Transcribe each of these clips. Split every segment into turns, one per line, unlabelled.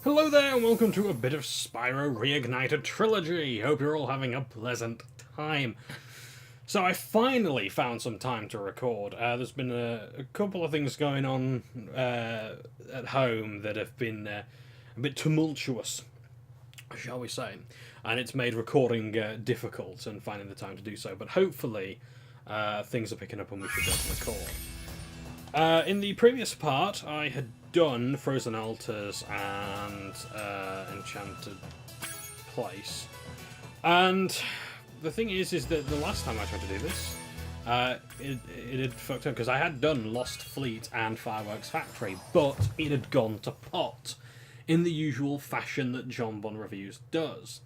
Hello there and welcome to a bit of Spyro Reignited Trilogy. Hope you're all having a pleasant time. So I finally found some time to record. There's been a couple of things going on at home that have been a bit tumultuous, shall we say. And it's made recording difficult and finding the time to do so. But hopefully things are picking up and we should be able to record. In the previous part, I had done Frozen Altars and Enchanted Place, and the thing is that the last time I tried to do this, it had fucked up because I had done Lost Fleet and Fireworks Factory, but it had gone to pot in the usual fashion that Johnbonne Reviews does.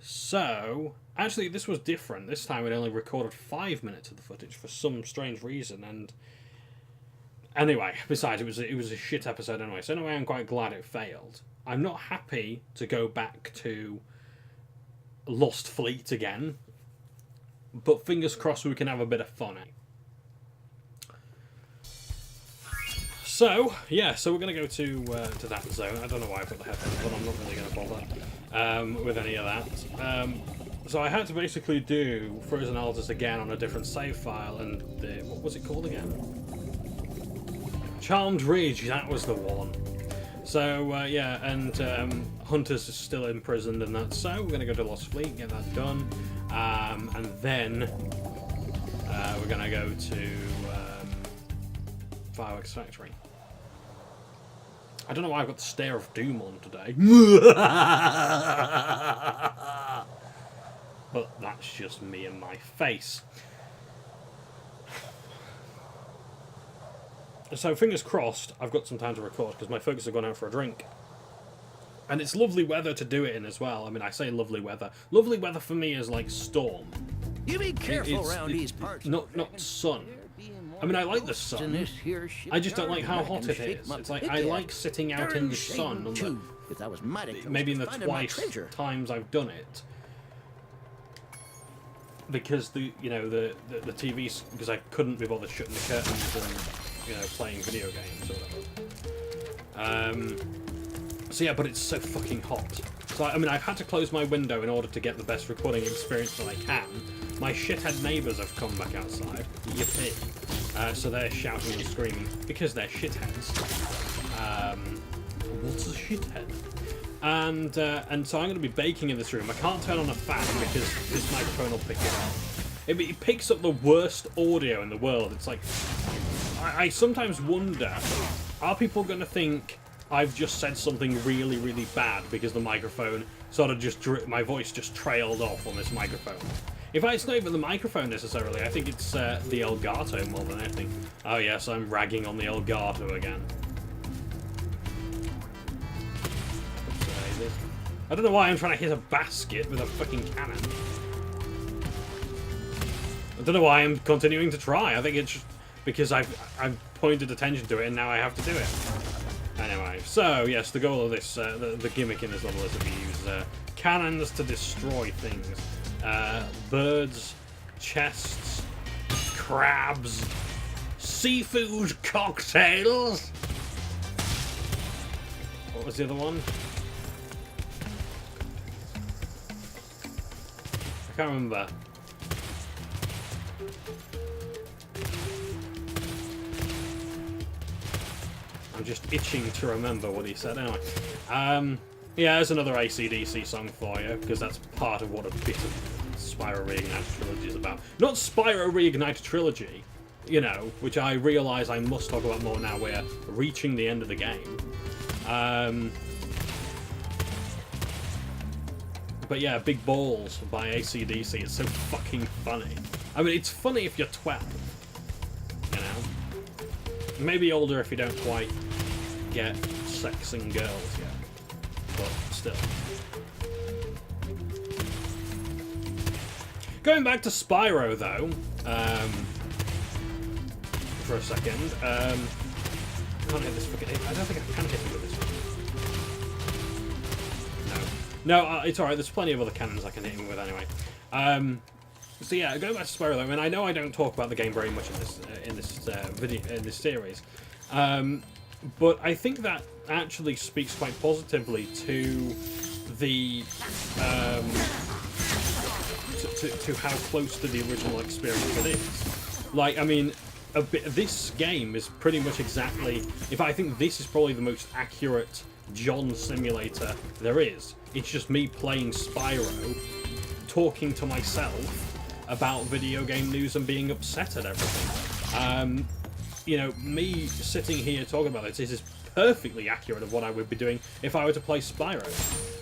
So actually, this was different. This time it only recorded 5 minutes of the footage for some strange reason, and anyway, besides, it was a shit episode anyway, so anyway, I'm quite glad it failed. I'm not happy to go back to Lost Fleet again, but fingers crossed we can have a bit of fun. So, yeah, so we're going to go to that zone. I don't know why I put the headphones on, I'm not really going to bother with any of that. So I had to basically do Frozen Altars again on a different save file, and what was it called again? Charmed Ridge, that was the one. So, yeah, and Hunter's is still imprisoned and that, so we're going to go to Lost Fleet, get that done, and then we're going to go to Fireworks Factory. I don't know why I've got the Stare of Doom on today. But that's just me and my face. So, fingers crossed, I've got some time to record, because my folks have gone out for a drink. And it's lovely weather to do it in as well. I mean, I say lovely weather. Lovely weather for me is like storm.
You be careful around these parts.
Not sun. I mean, I like the sun. I just don't like how hot it is. It's like, I like sitting out in the sun. Maybe in the twice times I've done it. Because the TV's, because I couldn't be bothered shutting the curtains and playing video games or whatever. So yeah, but it's so fucking hot. So I mean, I've had to close my window in order to get the best recording experience that I can. My shithead neighbours have come back outside. Yippee. So they're shouting and screaming because they're shitheads. What's a shithead? And so I'm going to be baking in this room. I can't turn on a fan because this microphone will pick it up. It picks up the worst audio in the world. It's like, I sometimes wonder, are people going to think I've just said something really, really bad because the microphone sort of my voice just trailed off on this microphone? In fact, it's not even the microphone necessarily. I think it's the Elgato more than anything. Oh yes, I'm ragging on the Elgato again. I don't know why I'm trying to hit a basket with a fucking cannon. I don't know why I'm continuing to try. I think it's just because I've pointed attention to it and now I have to do it. Anyway, so yes, the goal of this, the gimmick in this level is that we use cannons to destroy things. Birds, chests, crabs, seafood cocktails. What was the other one? I can't remember. I'm just itching to remember what he said. Anyway, yeah, there's another AC/DC song for you, because that's part of what a bit of Spyro Reignited Trilogy is about. Not Spyro Reignited Trilogy, which I realise I must talk about more now we're reaching the end of the game. But yeah, Big Balls by AC/DC. It's so fucking funny. I mean, it's funny if you're 12, Maybe older if you don't quite get sex and girls yet. But still. Going back to Spyro, though, for a second. I can't hit this fucking... I don't think I can hit him with this one. No, it's alright, there's plenty of other cannons I can hit him with anyway. So yeah, going back to Spyro though, I mean, I know I don't talk about the game very much in this video, in this series, but I think that actually speaks quite positively to the to how close to the original experience it is. Like, I mean, this game is pretty much exactly... In fact, I think this is probably the most accurate John simulator there is. It's just me playing Spyro, talking to myself about video game news and being upset at everything. You know, me sitting here talking about this is perfectly accurate of what I would be doing if I were to play Spyro.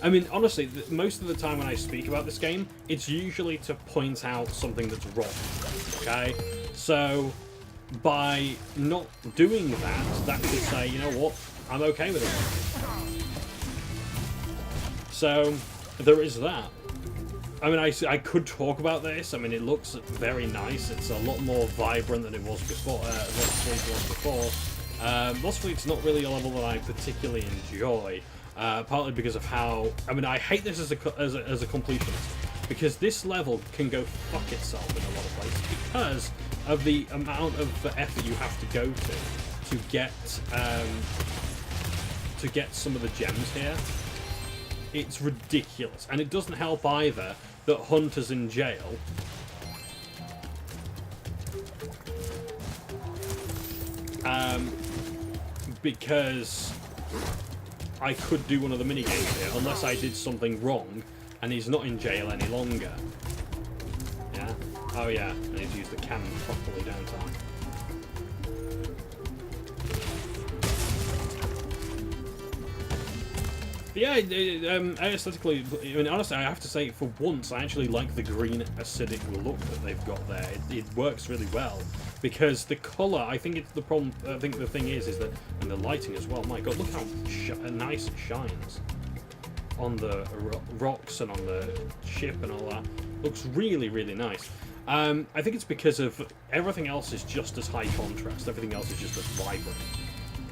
I mean, honestly, most of the time when I speak about this game, it's usually to point out something that's wrong, okay? So, by not doing that, that could say, you know what, I'm okay with it. So, there is that. I mean, I could talk about this. I mean, it looks very nice. It's a lot more vibrant than it was before. Lost Fleet's not really a level that I particularly enjoy, partly because of how... I mean, I hate this as a completionist, because this level can go fuck itself in a lot of places because of the amount of effort you have to go to get some of the gems here. It's ridiculous, and it doesn't help either that Hunter's in jail. Because I could do one of the minigames here, unless I did something wrong, and he's not in jail any longer. Yeah? Oh yeah, I need to use the cannon properly, don't I? Yeah, aesthetically, I mean, honestly, I have to say, for once, I actually like the green acidic look that they've got there. It works really well, because the colour, I think it's the problem, I think the thing is that, and the lighting as well, my god, look how nice it shines on the rocks and on the ship and all that. Looks really, really nice. I think it's because of everything else is just as high contrast, everything else is just as vibrant.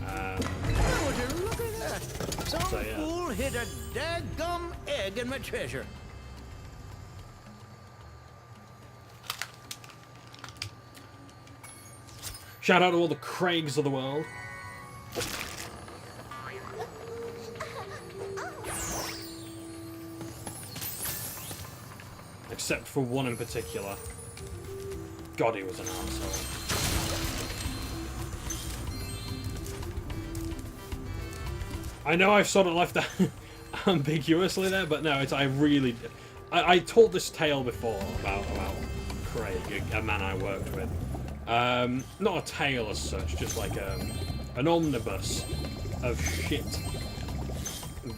Oh, look at that! Some
yeah.
fool hid a daggum egg in my treasure.
Shout out to all the Craigs of the world. Except for one in particular. God, he was an arsehole. I know I've sort of left that ambiguously there, but no, I told this tale before about Craig, a man I worked with. Not a tale as such, just like an omnibus of shit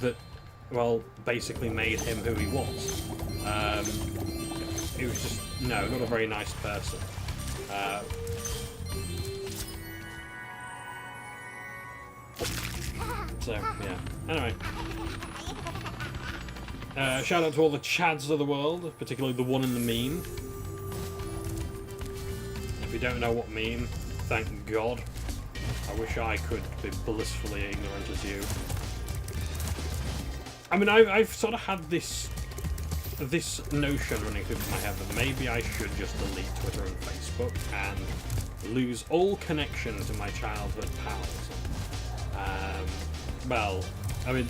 that, well, basically made him who he was. He was just, no, not a very nice person. So, yeah. Anyway. Shout out to all the Chads of the world, particularly the one in the meme. If you don't know what meme, thank God. I wish I could be blissfully ignorant as you. I mean, I've sort of had this notion running through my head that maybe I should just delete Twitter and Facebook and lose all connection to my childhood pals. Well, I mean,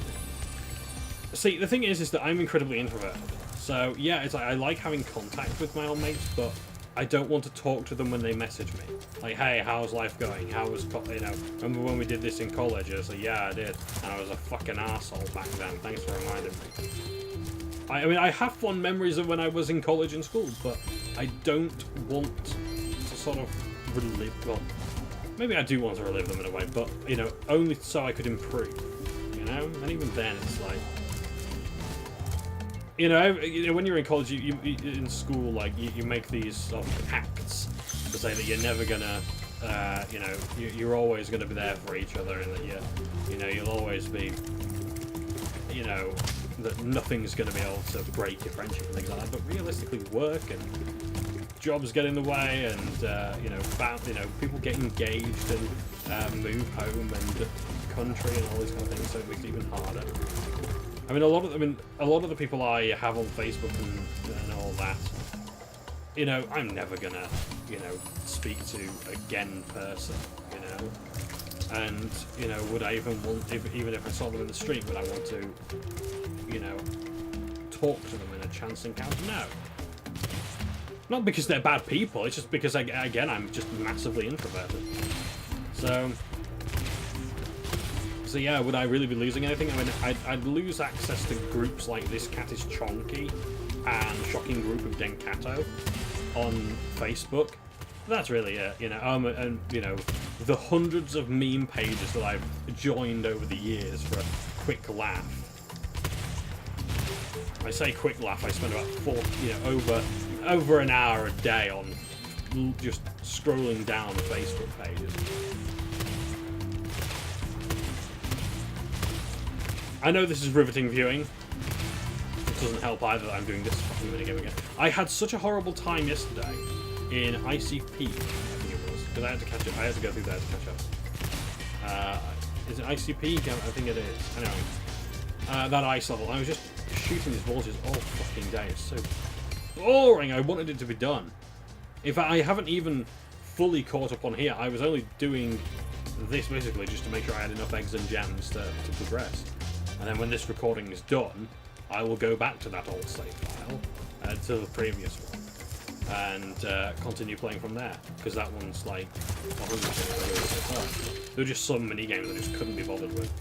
see, the thing is that I'm incredibly introverted. So, yeah, it's like I like having contact with my old mates, but I don't want to talk to them when they message me. Like, hey, how's life going? How was, you know, remember when we did this in college? I was like, yeah, I did. And I was a fucking arsehole back then. Thanks for reminding me. I mean, I have fond memories of when I was in college and school, but I don't want to sort of relive, well, maybe I do want to relive them in a way, but, you know, only so I could improve, you know? And even then, it's like... You know, when you're in college, you in school, like, you make these sort of pacts to say that you're never gonna, you know, you're always gonna be there for each other, and that you know, you'll always be, you know, that nothing's gonna be able to break your friendship and things like that. But realistically, work and jobs get in the way, and you know, people get engaged and move home and country and all these kind of things, so it makes it even harder. I mean, a lot of the people I have on Facebook and all that, you know, I'm never gonna, you know, speak to again person, you know. And, you know, would I even want, even if I saw them in the street, would I want to, you know, talk to them in a chance encounter? No. Not because they're bad people, it's just because, again, I'm just massively introverted. So yeah, would I really be losing anything? I mean, I'd lose access to groups like This Cat is Chonky and Shocking Group of Denkato on Facebook. That's really it, you know. And you know, the hundreds of meme pages that I've joined over the years for a quick laugh. I say quick laugh, I spend about over an hour a day on just scrolling down Facebook pages. I know this is riveting viewing. It doesn't help either that I'm doing this fucking minigame again. I had such a horrible time yesterday in Icy Peak, I think it was, because I had to catch up. I had to go through there to catch up. Is it Icy Peak? I think it is. Anyway, that ice level. I was just shooting these vultures all fucking day. It's so boring. I wanted it to be done. In fact, I haven't even fully caught up on here. I was only doing this basically just to make sure I had enough eggs and gems to progress. And then when this recording is done, I will go back to that old save file, to the previous one, and continue playing from there, because that one's like 100% so far. There were just some mini games I just couldn't be bothered with.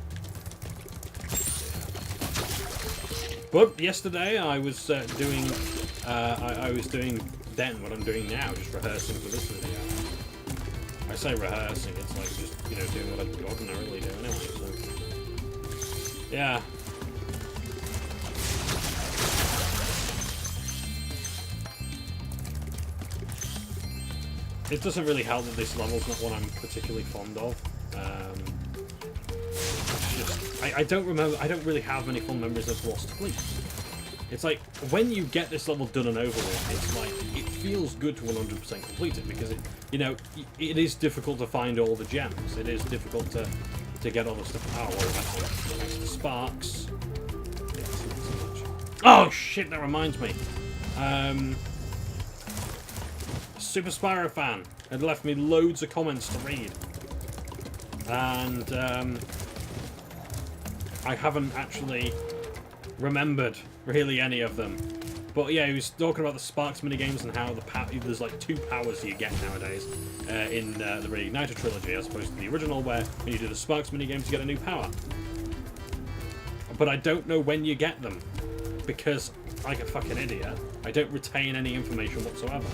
But yesterday I was doing, I was doing then what I'm doing now, just rehearsing for this video. I say rehearsing, it's like just, you know, doing what I ordinarily do anyway, so. Yeah. It doesn't really help that this level's not one I'm particularly fond of. I don't really have many fond memories of Lost Fleet. It's like, when you get this level done and over with, it's like, it feels good to 100% complete it, because it, you know, it is difficult to find all the gems. It is difficult to get all the stuff. Oh, well, thanks to Sparks. Yes, not so much. Oh, shit, that reminds me. Super Spyro fan had left me loads of comments to read. And, I haven't actually remembered really any of them. But yeah, he was talking about the Sparks minigames and how there's like 2 powers you get nowadays in the Reignited Trilogy, as opposed to the original, where when you do the Sparks minigames you get a new power. But I don't know when you get them, because, like a fucking idiot, I don't retain any information whatsoever.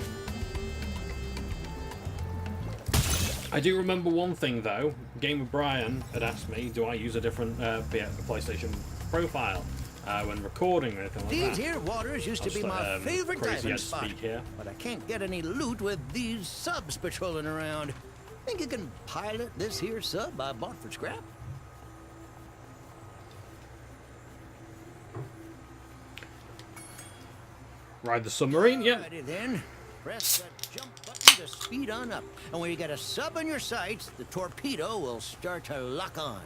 I do remember one thing though. Game of Brian had asked me, do I use a different PlayStation profile when recording or anything like that?
These here waters used to be my favorite diving spot,
here.
but I can't get any loot with these subs patrolling around. Think you can pilot this here sub I bought for scrap?
Ride the submarine, yeah.
Alrighty then. Press that jump button to speed on up. And when you get a sub in your sights, the torpedo will start to lock on.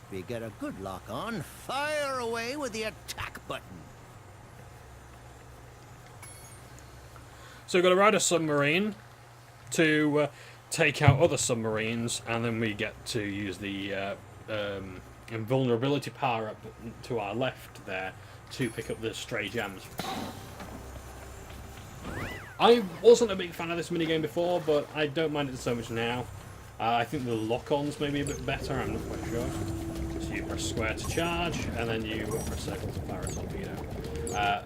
If you get a good lock on, fire away with the attack button.
So we've got to ride a submarine to take out other submarines, and then we get to use the invulnerability power up to our left there to pick up the stray gems. I wasn't a big fan of this minigame before, but I don't mind it so much now. I think the lock-ons may be a bit better, I'm not quite sure. So you press square to charge, and then you press circle to fire a torpedo.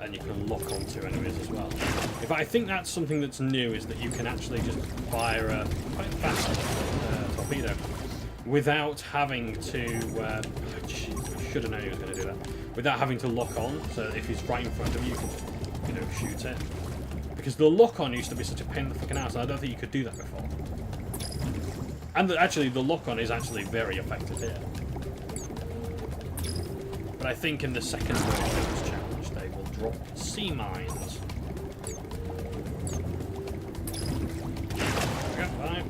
And you can lock onto enemies as well. In fact, I think that's something that's new, is that you can actually just fire a quite fast torpedo without having to... I should have known he was going to do that. Without having to lock on, so if he's right in front of you, you can just, you know, shoot it. Because the lock-on used to be such a pain in the fucking ass, and I don't think you could do that before. And actually, the lock-on is actually very effective here. But I think in the second version of this challenge, they will drop sea mines. There we go, fine.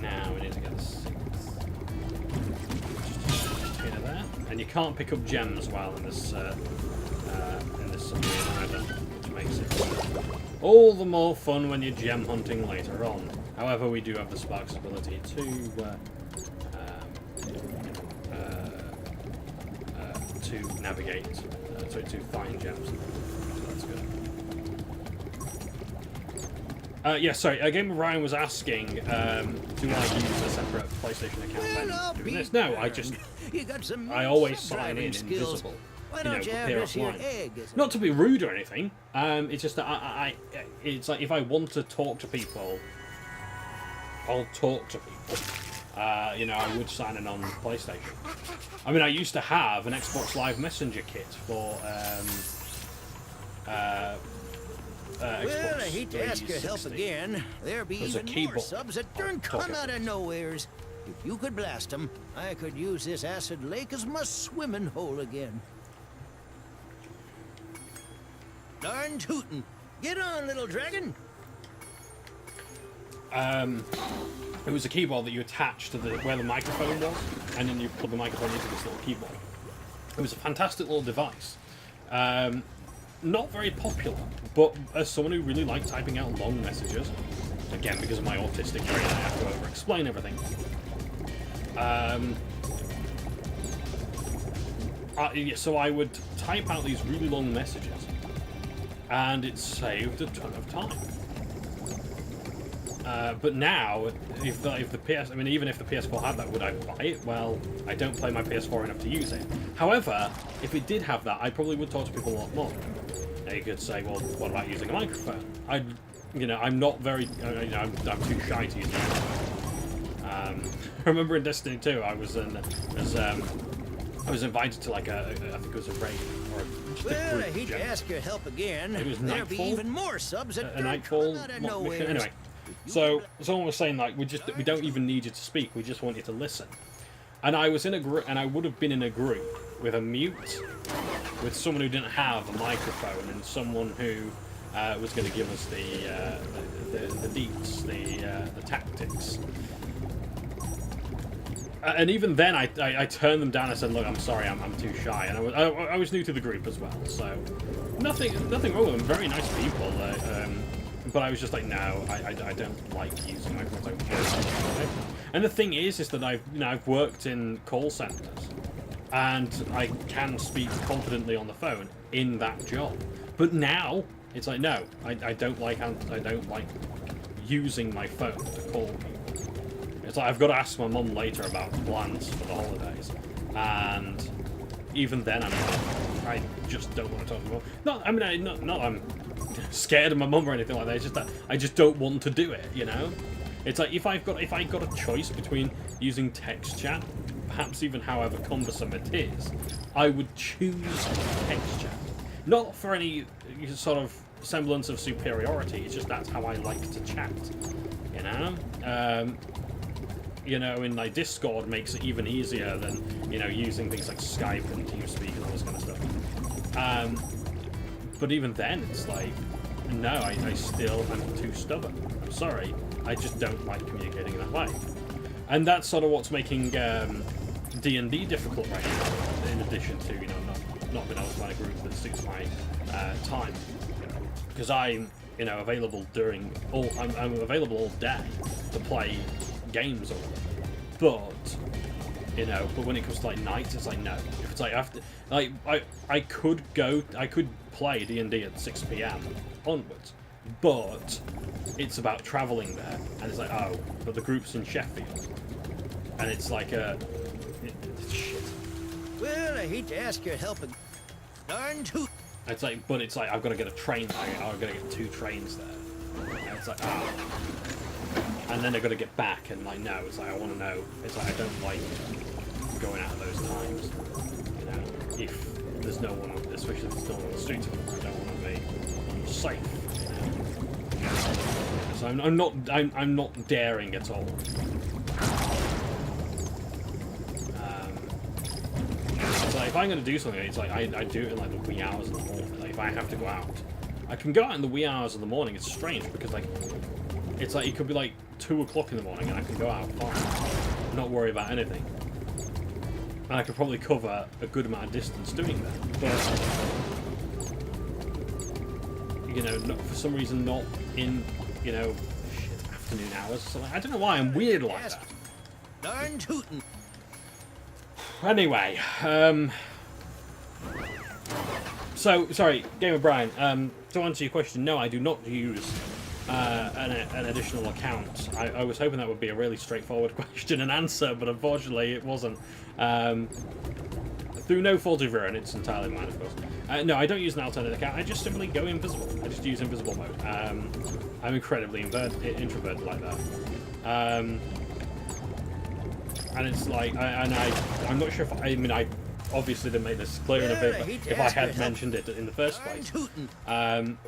Now we need to get the sixth. Just here there. And you can't pick up gems while in this submarine either, which makes it all the more fun when you're gem hunting later on. However, we do have the Sparks ability to to navigate, to find gems. So that's good. Yeah, sorry. Game of Ryan was asking, do I use a separate PlayStation account when doing this? No, I always sign in invisible.
Why don't you have this here egg?
Not to be rude or anything. It's just that it's like if I want to talk to people, I'll talk to people. You know, I would sign in on PlayStation. I mean, I used to have an Xbox Live Messenger kit for
well, I
Xbox
hate to ask your help
360.
again. There be
There's a
even more
keyboard.
subs that don't come out of nowheres. If you could blast them, I could use this acid lake as my swimming hole again. Darn tootin'. Get on, little dragon.
It was a keyboard that you attached to where the microphone was, and then you put the microphone into this little keyboard. It was a fantastic little device. Not very popular, but as someone who really liked typing out long messages, again because of my autistic brain, I have to over-explain everything. So I would type out these really long messages, and it saved a ton of time. But now, if the PS, I mean, even if the PS4 had that, would I buy it? Well, I don't play my PS4 enough to use it. However, if it did have that, I probably would talk to people a lot more. Now you could say, well, what about using a microphone? I'm not very, I'm too shy to use a microphone. I remember in Destiny 2, I was invited to like I think it was a raid or just a
Well,
group
I hate to ask your help again.
It was
There be
Nightfall.
even more subs that
A
don't
Nightfall
come out of
mission.
nowhere.
Anyway, so someone was saying like we don't even need you to speak. We just want you to listen. And I was in a group, and I would have been in a group with a mute, with someone who didn't have a microphone, and someone who was going to give us the deets, the tactics. And even then, I turned them down. I said, "Look, I'm sorry, I'm too shy." And I was new to the group as well, so nothing wrong with them. Very nice people. But I was just like, no, I don't like using microphones. And the thing is that I've worked in call centers, and I can speak confidently on the phone in that job. But now it's like, no, I don't like using my phone to call people. It's like I've got to ask my mum later about plans for the holidays, and even then I just don't want to talk to my mum. Not I'm scared of my mum or anything like that. It's just that I just don't want to do it. You know, it's like if I got a choice between using text chat, perhaps even however cumbersome it is, I would choose text chat. Not for any sort of semblance of superiority. It's just that's how I like to chat. You know. In like Discord makes it even easier than using things like Skype and TeamSpeak and all this kind of stuff. But even then, it's like, no, I'm too stubborn. I'm sorry, I just don't like communicating that way, and that's sort of what's making D&D difficult right now. In addition to not being able to find a group that suits my time, because I'm available I'm available all day to play games or whatever. But when it comes to like nights, it's like no. If it's like after, like I could play D&D at 6 PM onwards, but it's about travelling there, and it's like, oh, but the group's in Sheffield, and it's like shit.
Well, I hate to ask your help again. Darn tootin'.
It's like I've got to get a train there. I've got to get 2 trains there. And it's like, and then I've got to get back, and like, no, it's like I want to know. It's like I don't like going out at those times. If there's no one, especially if there's no one on the street, I don't want to be unsafe. So I'm not daring at all. It's like if I'm going to do something, it's like I do it in like the wee hours of the morning. Like if I have to go out, I can go out in the wee hours of the morning. It's strange because like it's like it could be like 2 o'clock in the morning and I can go out fine, not worry about anything, and I could probably cover a good amount of distance doing that. But for some reason not in afternoon hours or something. I don't know why I'm weird like that.
Darn tootin'.
Anyway, So, sorry, Gamer Brian, to answer your question, no, I do not use an additional account. I was hoping that would be a really straightforward question and answer, but unfortunately it wasn't. Through no fault of your own, it's entirely mine, of course. No, I don't use an alternate account, I just simply go invisible. I just use invisible mode. I'm incredibly introverted like that. And it's like, I'm not sure if, I obviously didn't make this clear in a bit, but if I had mentioned it in the first place.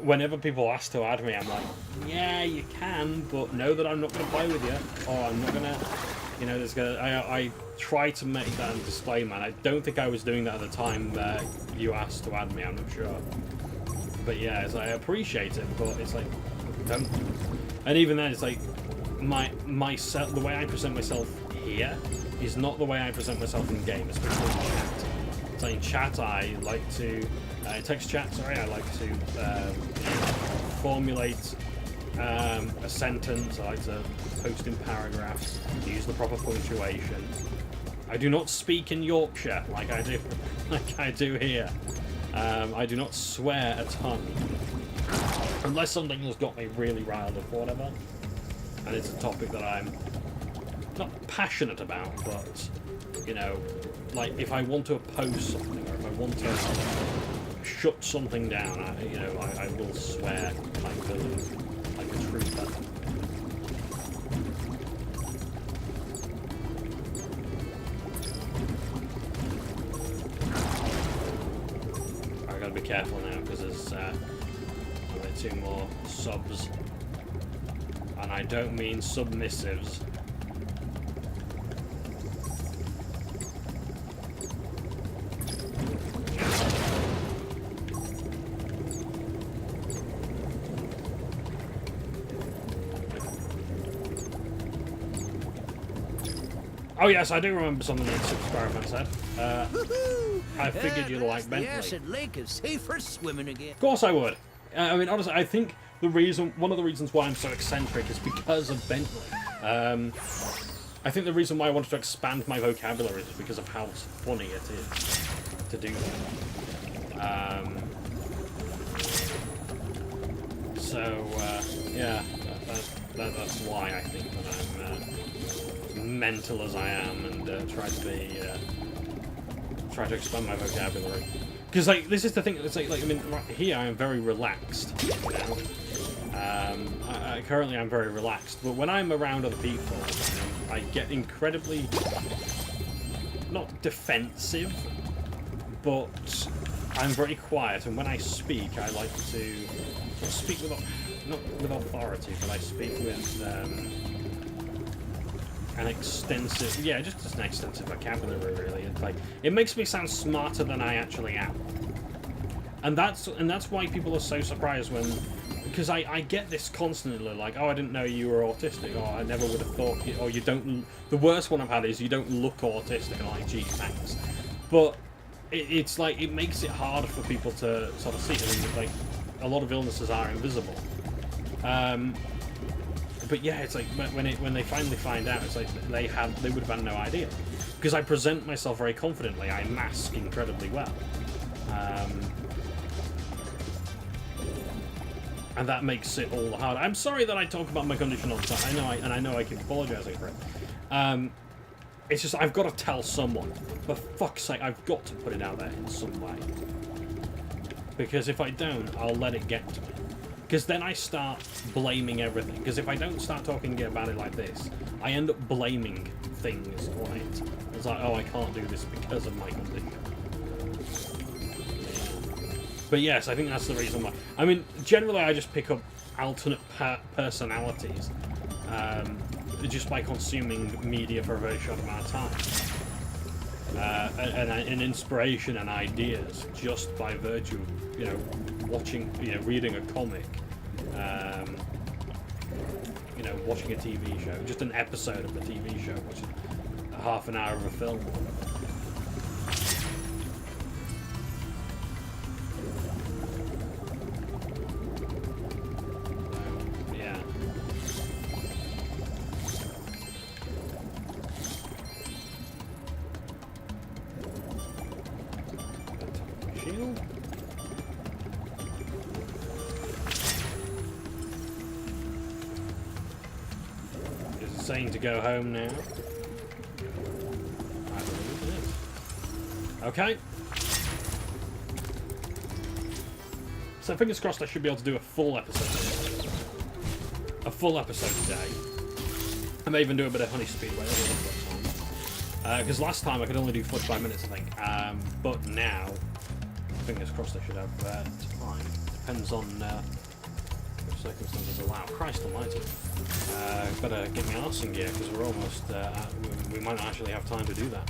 Whenever people ask to add me, I'm like, yeah, you can, but know that I'm not going to play with you, or I'm not going to, you know, I try to make that a disclaimer, and I don't think I was doing that at the time that you asked to add me, I'm not sure. But yeah, it's like, I appreciate it, but it's like, don't. And even then, it's like, myself, the way I present myself here is not the way I present myself in game, especially in chat. So in chat, I like to text chat. Sorry, I like to formulate a sentence. I like to post in paragraphs, use the proper punctuation. I do not speak in Yorkshire like I do here. I do not swear a ton, unless something has got me really riled up or whatever, and it's a topic that I'm not passionate about, but, you know, like, if I want to oppose something, or if I want to shut something down, I will swear like a trooper. I gotta be careful now, because there's only 2 more subs, and I don't mean submissives. Oh yes, I do remember something that Spyro said. I figured you'd like Bentley.
The acid lake is safe for swimming again.
Of course I would. I mean, honestly, I think one of the reasons why I'm so eccentric is because of Bentley. I think the reason why I wanted to expand my vocabulary is because of how funny it is to do that. Yeah, that's why I think that I'm mental as I am, and try to expand my vocabulary. Because, like, this is the thing. It's like I mean, right here I am very relaxed. You know? Currently I'm very relaxed, but when I'm around other people, I get incredibly not defensive, but I'm very quiet. And when I speak, I like to speak with not with authority, but I speak with an extensive, just an extensive vocabulary, really. It's like, it makes me sound smarter than I actually am, and that's why people are so surprised when, because I get this constantly, like, oh, I didn't know you were autistic, or I never would have thought, or you don't. The worst one I've had is you don't look autistic, and I'm like, gee, thanks. But it's like, it makes it harder for people to sort of see it. I mean, like, a lot of illnesses are invisible. But yeah, it's like when they finally find out, it's like they would have had no idea, because I present myself very confidently. I mask incredibly well, and that makes it all the harder. I'm sorry that I talk about my condition all the time. I know I keep apologising for it. It's just I've got to tell someone. For fuck's sake, I've got to put it out there in some way, because if I don't, I'll let it get to me. Because then I start blaming everything. Because if I don't start talking about it like this, I end up blaming things on it. It's like, oh, I can't do this because of my condition. But yes, I think that's the reason why. I mean, generally I just pick up alternate personalities just by consuming media for a very short amount of time. And inspiration and ideas just by virtue of, watching, reading a comic, watching a TV show, just an episode of a TV show, which is half an hour of a film. Yeah. Shield. saying to go home now. I believe it is. Okay. So fingers crossed I should be able to do a full episode. A full episode today. I may even do a bit of Honey Speedway. Because last time I could only do 45 minutes, I think. But now, fingers crossed I should have time. Depends on which circumstances allow. Christ almighty. Better get my arse in gear, because we're almost... we might not actually have time to do that.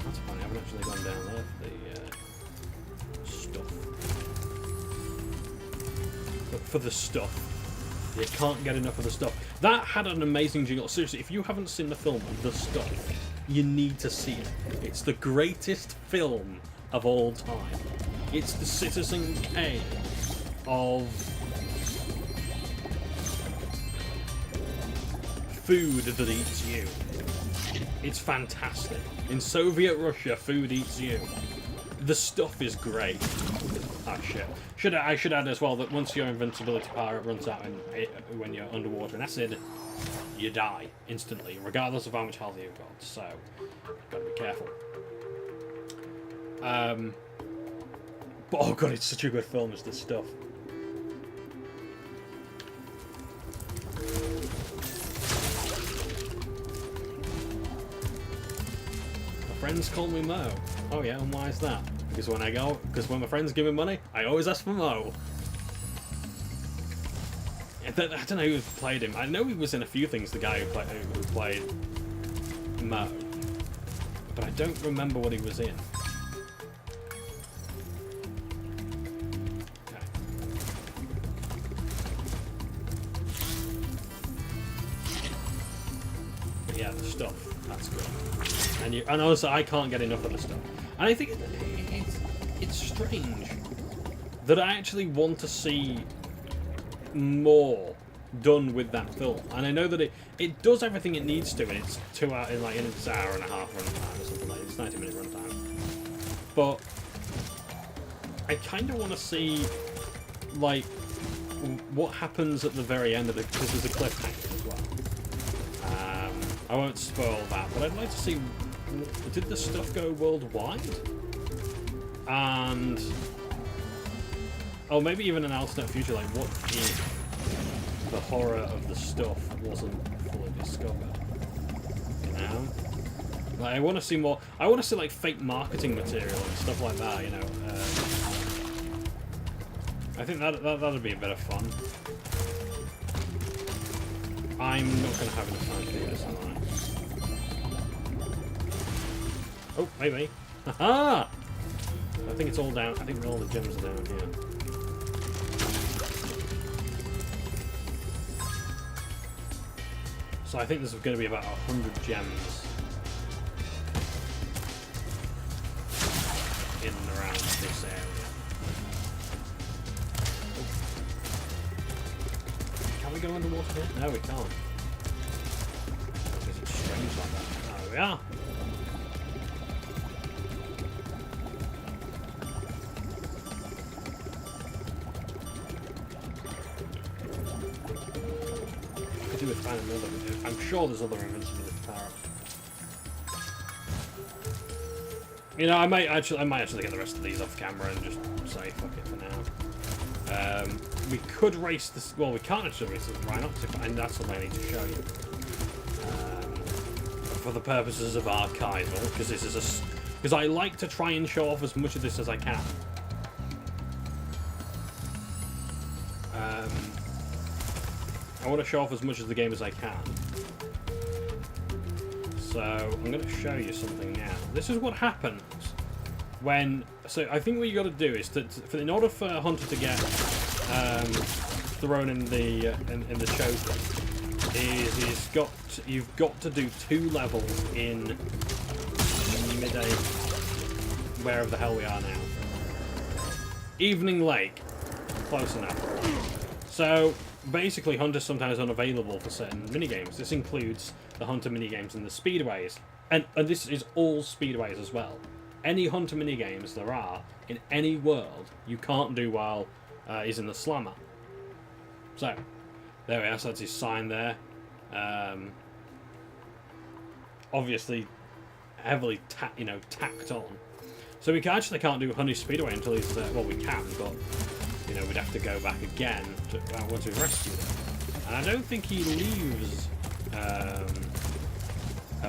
That's funny, I haven't actually gone down there for the stuff. But for the stuff. You can't get enough of the stuff. That had an amazing jingle. Seriously, if you haven't seen the film The Stuff, you need to see it. It's the greatest film of all time. It's the Citizen Kane of food that eats you. It's fantastic. In Soviet Russia, food eats you. The Stuff is great. Oh shit. I should add as well that once your invincibility power runs out when you're underwater in acid, you die instantly, regardless of how much health you've got. So, gotta be careful. But oh god, it's such a good film as The Stuff. My friends call me Mo. Oh yeah, and why is that? Because when my friends give me money, I always ask for Mo. I don't know who played him. I know he was in a few things, the guy who played Mo. But I don't remember what he was in. Okay. But yeah, The Stuff. That's good. And also, I can't get enough of The Stuff. And I think it's strange that I actually want to see more done with that film. And I know that it does everything it needs to in its in its hour and a half run time or something like that. It's 90-minute run time. But I kind of want to see like what happens at the very end of it, because there's a cliffhanger as well. I won't spoil that, but I'd like to see, did The Stuff go worldwide? And maybe even an alternate future, like what if the horror of The Stuff wasn't fully discovered? You know? Like, I want to see more. I want to see like fake marketing material and stuff like that. You know? I think that'd be a bit of fun. I'm not going to have enough time to do this, am I? Oh, maybe. Haha! I think it's all down. I think all the gems are down here. So I think there's going to be about 100 gems in and around this area. Oh. Can we go underwater here? No, we can't. It's strange like that. There we are. Find another. I'm sure there's other invincibility power-ups. You know, I might actually get the rest of these off camera and just say fuck it for now. We could race this. Well, we can't actually race this Rhinox, and that's what I need to show you. For the purposes of archival, because this is because I like to try and show off as much of this as I can. I want to show off as much of the game as I can. So, I'm going to show you something now. This is what happens when... So, I think what you got to do is, in order for Hunter to get thrown in the choker, you've got to do 2 levels in mid-A, wherever the hell we are now. Evening Lake. Close enough. So... Basically, Hunter's sometimes unavailable for certain minigames. This includes the Hunter minigames and the speedways. And this is all speedways as well. any Hunter minigames there are in any world, you can't do while he's in the slammer. So, there we are, so that's his sign there. Obviously, heavily tacked on. So we actually can't do Honey Speedway until he's, well, we can, but, you know, we'd have to go back again to, once we've rescued him. And I don't think he leaves Her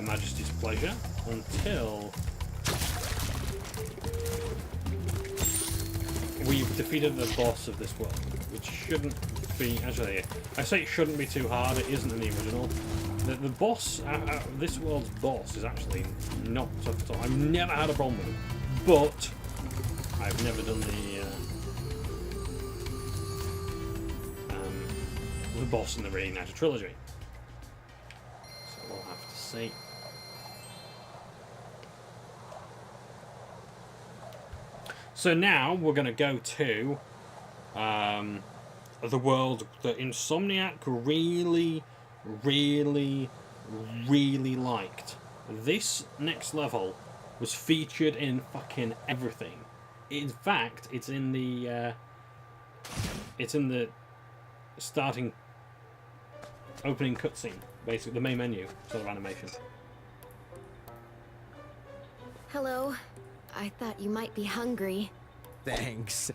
Majesty's pleasure until we've defeated the boss of this world, which shouldn't be, actually, I say it shouldn't be too hard, it isn't in the original. The boss, this world's boss, is actually not tough at all. I've never had a problem with him, but I've never done the boss in the Reignited Trilogy. So we'll have to see. So now we're going to go to the world that Insomniac really liked. This next level was featured in fucking everything. In fact, it's in the starting opening cutscene, basically the main menu sort of animation.
Hello. I thought you might be hungry.
Thanks.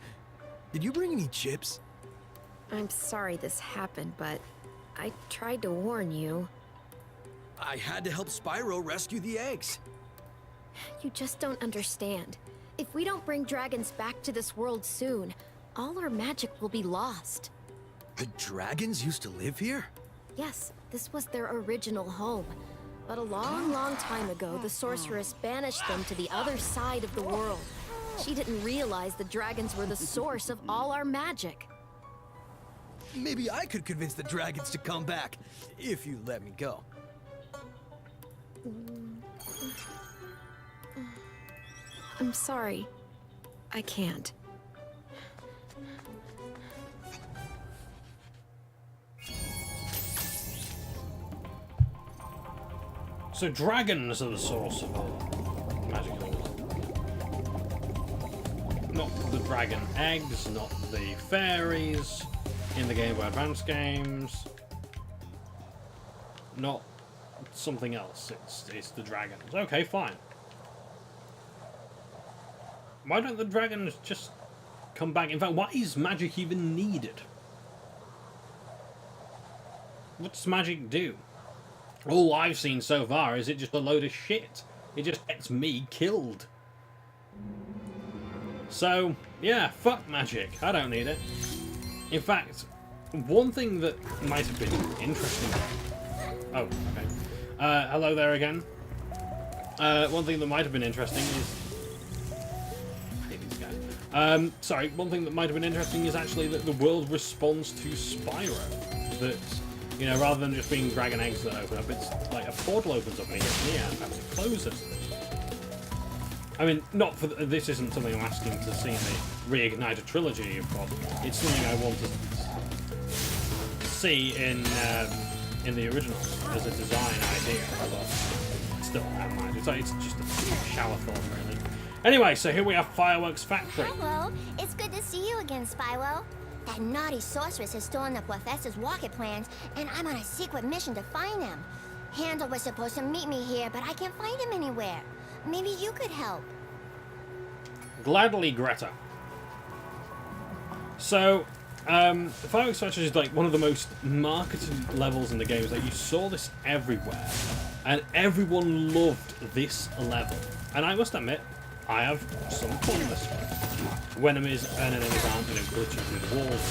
Did you bring any chips?
I'm sorry this happened, but I tried to warn you.
I had to help Spyro rescue the eggs.
You just don't understand. If we don't bring dragons back to this world soon, all our magic will be lost.
The dragons used to live here?
Yes, this was their original home. But a long time ago, the sorceress banished them to the other side of the world. She didn't realize the dragons were the source of all our magic.
Maybe I could convince the dragons to come back, if you let me go.
I'm sorry. I can't.
So dragons are the source of all magical. Not the dragon eggs, not the fairies in the Game Boy Advance games. Not something else. It's the dragons. Okay, fine. Why don't the dragons just come back? In fact, why is magic even needed? What does magic do? All I've seen so far is it just a load of shit. It just gets me killed. So, yeah, fuck magic. I don't need it. In fact, one thing that might have been interesting... Oh, okay. Hello there again. One thing that might have been interesting is... I hate these guys. Sorry, one thing that might have been interesting is actually that the world responds to Spyro. That... You know, rather than just being dragon eggs that open up, it's like a portal opens up and it gets near and it closes. I mean, not for this isn't something I'm asking to see in the Reignited Trilogy, of course. It's something I want to see in the original as a design idea. But still, never mind. It's just a shower thought, really. Anyway, so here we have Fireworks Factory.
Hello, it's good to see you again, Spyro. That naughty sorceress has stolen the professor's rocket plans, and I'm on a secret mission to find them. Handel was supposed to meet me here, but I can't find him anywhere. Maybe you could help.
Gladly, Greta. So, Fireworks Factory is like one of the most marketed levels in the games. Like, you saw this everywhere, and everyone loved this level. And I must admit, I have some fun this one. When enemies aren't, glitching through the walls.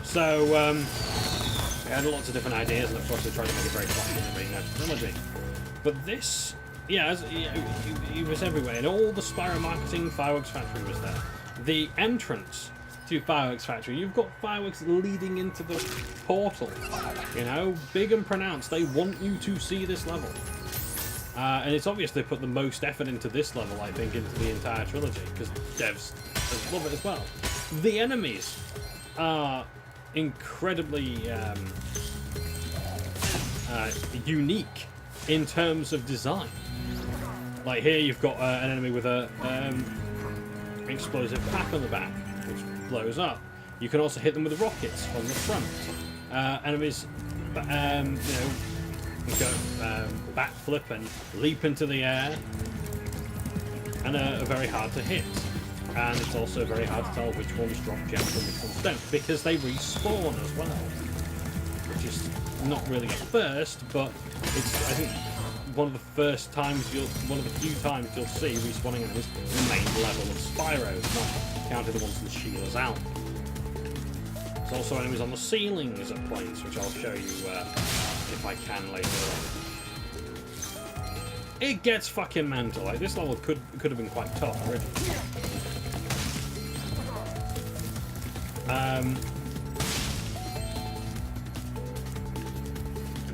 So, we had lots of different ideas, and of course they tried to make it very fun in the Reignited Trilogy. But this, yeah, it was everywhere. In all the Spyro marketing, Fireworks Factory was there. The entrance to Fireworks Factory, you've got fireworks leading into the portal. You know, big and pronounced. They want you to see this level. And it's obvious they put the most effort into this level, I think, into the entire trilogy, because devs love it as well. The enemies are incredibly unique in terms of design. Like here, you've got an enemy with a explosive pack on the back, which blows up. You can also hit them with rockets from the front. Enemies, you know, go backflip and leap into the air, and are very hard to hit. And it's also very hard to tell which ones drop gems and which ones don't, because they respawn as well. Which is not really a first, but it's, I think, one of the few times you'll see respawning enemies in the main level of Spyro, not counting the ones in Sheila's Alp. There's also enemies on the ceilings at points, which I'll show you if I can later on. It gets fucking mental. Like, this level could have been quite tough originally.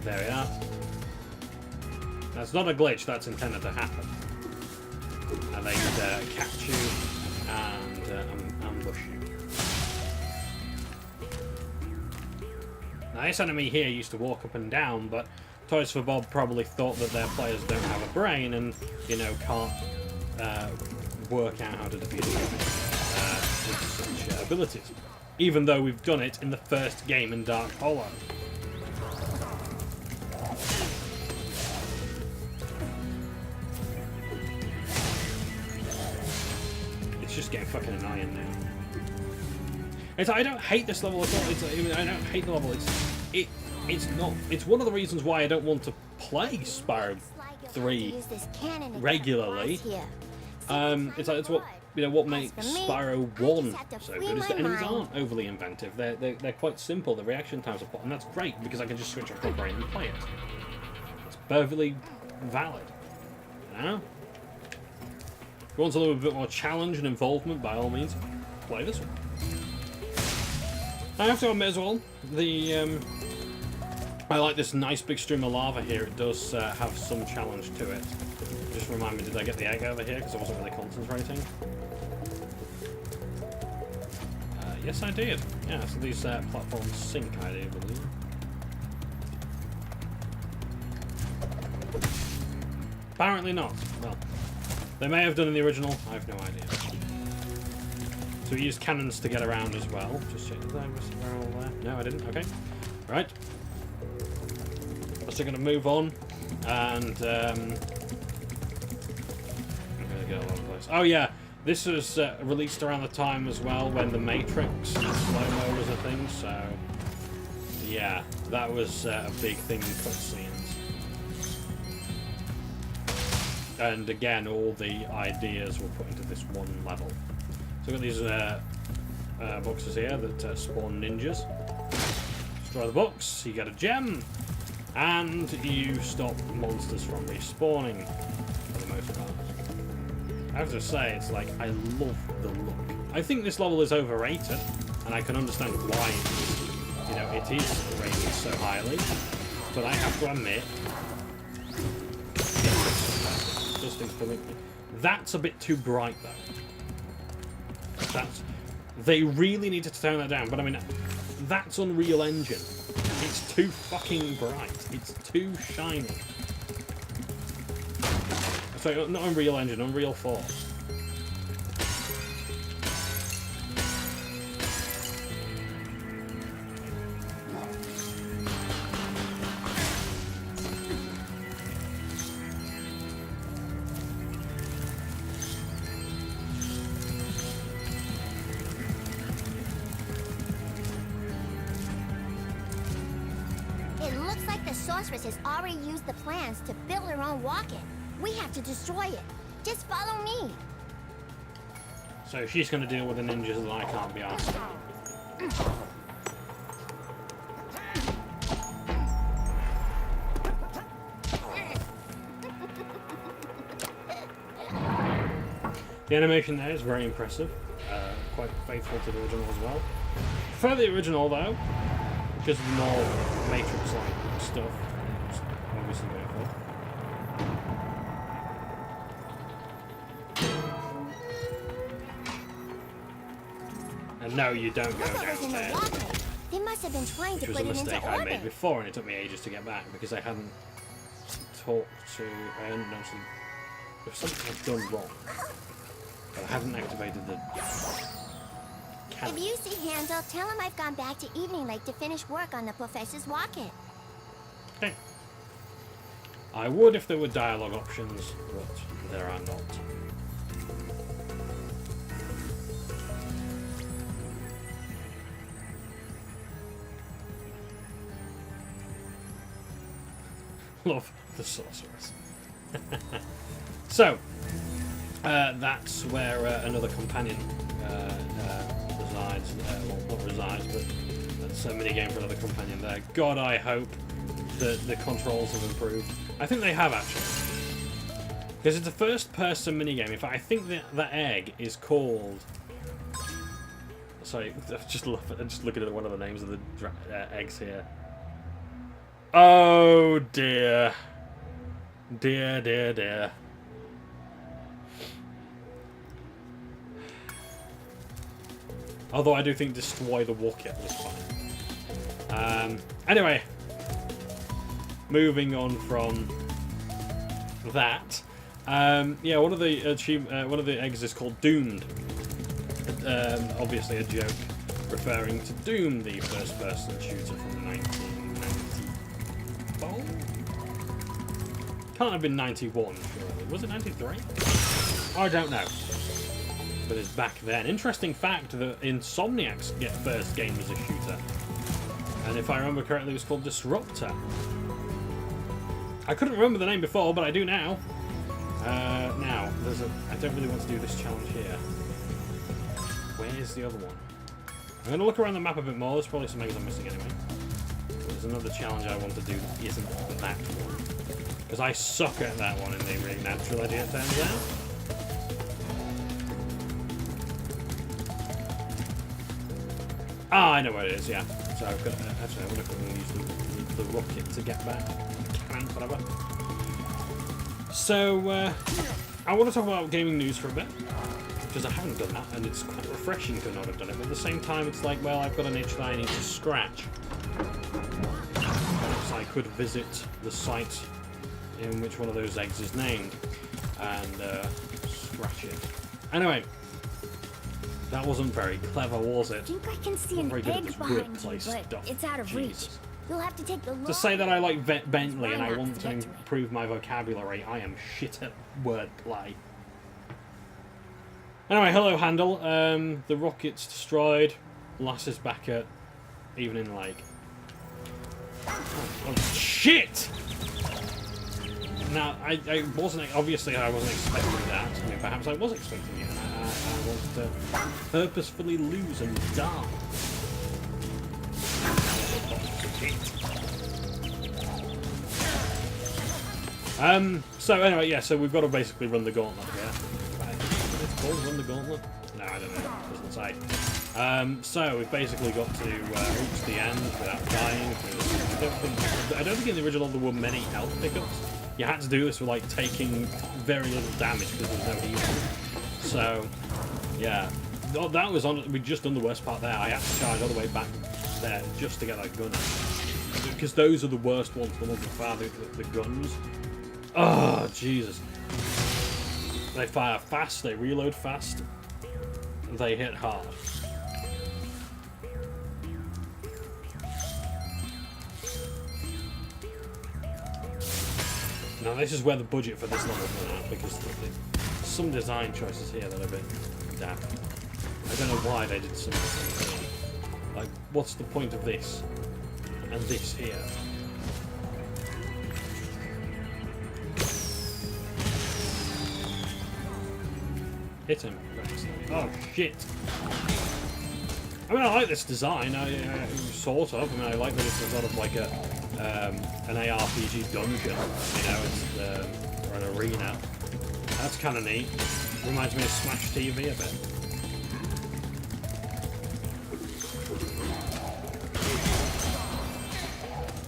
There we are. That's not a glitch, that's intended to happen. And they catch you and ambush you. Now this enemy here used to walk up and down, but Toys for Bob probably thought that their players don't have a brain and, you know, can't work out how to defeat an enemy with such abilities. Even though we've done it in the first game in Dark Hollow. It's just getting fucking annoying now. I don't hate this level at all. I don't hate the level. It's one of the reasons why I don't want to play Spyro 3 regularly. It's what, you know, what makes Spyro 1 so good is the enemies aren't overly inventive. They're quite simple. The reaction times are, and that's great because I can just switch off my brain and play it. It's perfectly valid. You know? If you want a little bit more challenge and involvement, by all means, play this one. I have to admit as well, I like this nice big stream of lava here. It does have some challenge to it. Just remind me, did I get the egg over here? Because I wasn't really concentrating. Yes, I did. Yeah, so these platforms sink, I do believe. Apparently not. Well, they may have done in the original. I have no idea. So we used cannons to get around as well. Just check. Did I miss a barrel there? No, I didn't. Okay. Right. So we're going to move on, and I'm going to go all over the place. Oh yeah, this was released around the time as well when the Matrix slow-mo was a thing. So yeah, that was a big thing in cutscenes. And again, all the ideas were put into this one level. So we've got these boxes here that spawn ninjas. Destroy the box, you get a gem, and you stop monsters from respawning for the most part. I have to say, it's like, I love the look. I think this level is overrated, and I can understand why, you know, it is rated so highly, but I have to admit, that's a bit too bright though. They really needed to tone that down, but I mean, that's Unreal Engine. It's too fucking bright. It's too shiny. Sorry, not Unreal Engine, Unreal 4.
Sorceress has already used the plans to build her own walk-in. We have to destroy it. Just follow me.
So she's going to deal with the ninjas that I can't be asked. The animation there is very impressive. Quite faithful to the original as well. For the original though, because of the more Matrix-like stuff, obviously very cool. And no, you don't go downstairs.
They must have been trying to
put it into orbit. Which was a mistake I made before, and it took me ages to get back because I hadn't talked to, I hadn't actually There's something I've done wrong. But I haven't activated the cannon.
If you see Handel, tell him I've gone back to Evening Lake to finish work on the professor's rocket.
Okay. I would if there were dialogue options, but there are not. Love the sorceress. So, that's where another companion resides. Well, not resides, but that's a minigame for another companion there. God, I hope that the controls have improved. I think they have, actually. Because it's a first-person minigame. In fact, I think that egg is called... Sorry, just looking at one of the names of the eggs here. Oh dear. Dear, dear, dear. Although I do think destroy the rocket was fine. Anyway. Moving on from that. Yeah, one of the eggs is called Doomed. Obviously a joke referring to Doom, the first-person shooter from 1994? Can't have been 91, surely. Was it 93? I don't know. But it's back then. Interesting fact that Insomniac's first game was a shooter. And if I remember correctly, it was called Disruptor. I couldn't remember the name before, but I do now. Now, I don't really want to do this challenge here. Where's the other one? I'm going to look around the map a bit more. There's probably some eggs I'm missing anyway. There's another challenge I want to do that isn't that one. Because I suck at that one in the Reignited Trilogy, it turns out. Ah, I know where it is, yeah. So I've got actually, I wonder if I'm going to use the rocket to get back. Cannon, whatever. So, I want to talk about gaming news for a bit. Because I haven't done that, and it's quite refreshing to not have done it. But at the same time, it's like, well, I've got an itch that I need to scratch. Perhaps I could visit the site in which one of those eggs is named and scratch it. Anyway, that wasn't very clever, was it?
I think I can see an egg behind you, but it's out of reach. You'll have to take the
To say that I like Bentley and I want to improve my vocabulary, I am shit at wordplay. Anyway, hello Handel. The rocket's destroyed. Lass is back at Evening Lake. Oh shit! Now, I wasn't expecting that. I mean, perhaps I was expecting it, and I wanted to purposefully lose and die. So anyway, yeah, so we've got to basically run the gauntlet here. It's called Run the Gauntlet? No, I don't know. It doesn't say. So we've basically got to reach the end without dying. I don't think in the original there were many health pickups. You had to do this with like taking very little damage because there was no healing. So, yeah. That was on. We'd just done the worst part there. I had to charge all the way back there just to get that gun out. Because those are the worst ones, the ones that fire the guns. Oh, Jesus. They fire fast, they reload fast, they hit hard. Now this is where the budget for this level went out, because some design choices here that are a bit daft. I don't know why they did something. Like, what's the point of this? And this here? Hit him. Oh shit! I mean, I like this design. Sort of. I mean, I like that it's sort of like an ARPG dungeon. You know, it's or an arena. That's kind of neat. Reminds me of Smash TV a bit.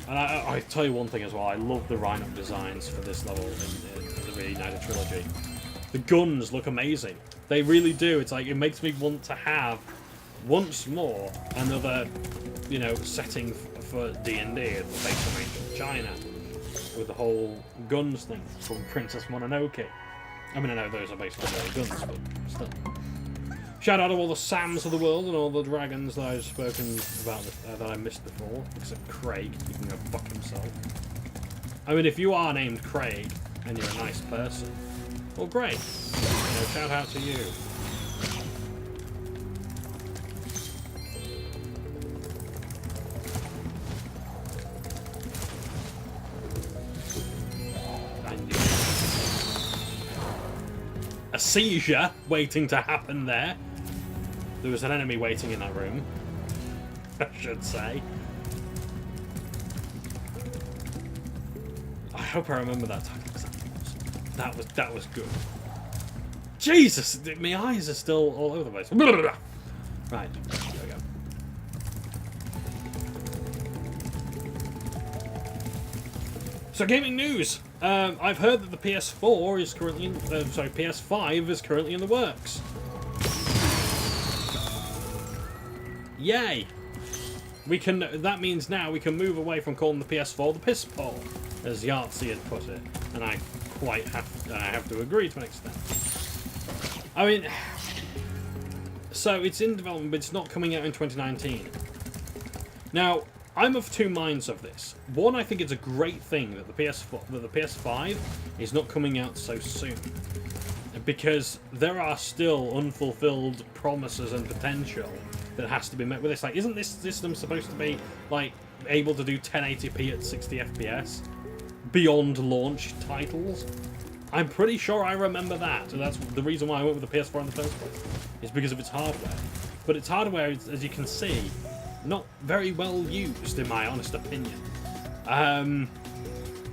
And I tell you one thing as well. I love the Reignited designs for this level in the Reignited Trilogy. The guns look amazing. They really do. It's like, it makes me want to have, once more, another, you know, setting for D&D at the base of ancient China. With the whole guns thing from Princess Mononoke. I mean, I know those are based on real guns, but still. Shout out to all the Sams of the world and all the dragons that I've spoken about that I missed before, except Craig. He can go fuck himself. I mean, if you are named Craig and you're a nice person, well, great. You know, shout out to you. A seizure waiting to happen there. There was an enemy waiting in that room, I should say. I hope I remember that time. That was good. Jesus, my eyes are still all over the place. Right, there we go. So gaming news. I've heard that the PS4 is currently in, PS5 is currently in the works. Yay! We can. That means now we can move away from calling the PS4 the piss ball, as Yahtzee had put it, and I have to agree to an extent. I mean, so it's in development, but it's not coming out in 2019. Now, I'm of two minds of this. One, I think it's a great thing that the PS5 is not coming out so soon, because there are still unfulfilled promises and potential that has to be met with this. Like, isn't this system supposed to be like able to do 1080p at 60 FPS beyond launch titles? I'm pretty sure I remember that, and that's the reason why I went with the PS4 in the first place, is because of its hardware. But its hardware, as you can see, not very well used, in my honest opinion. And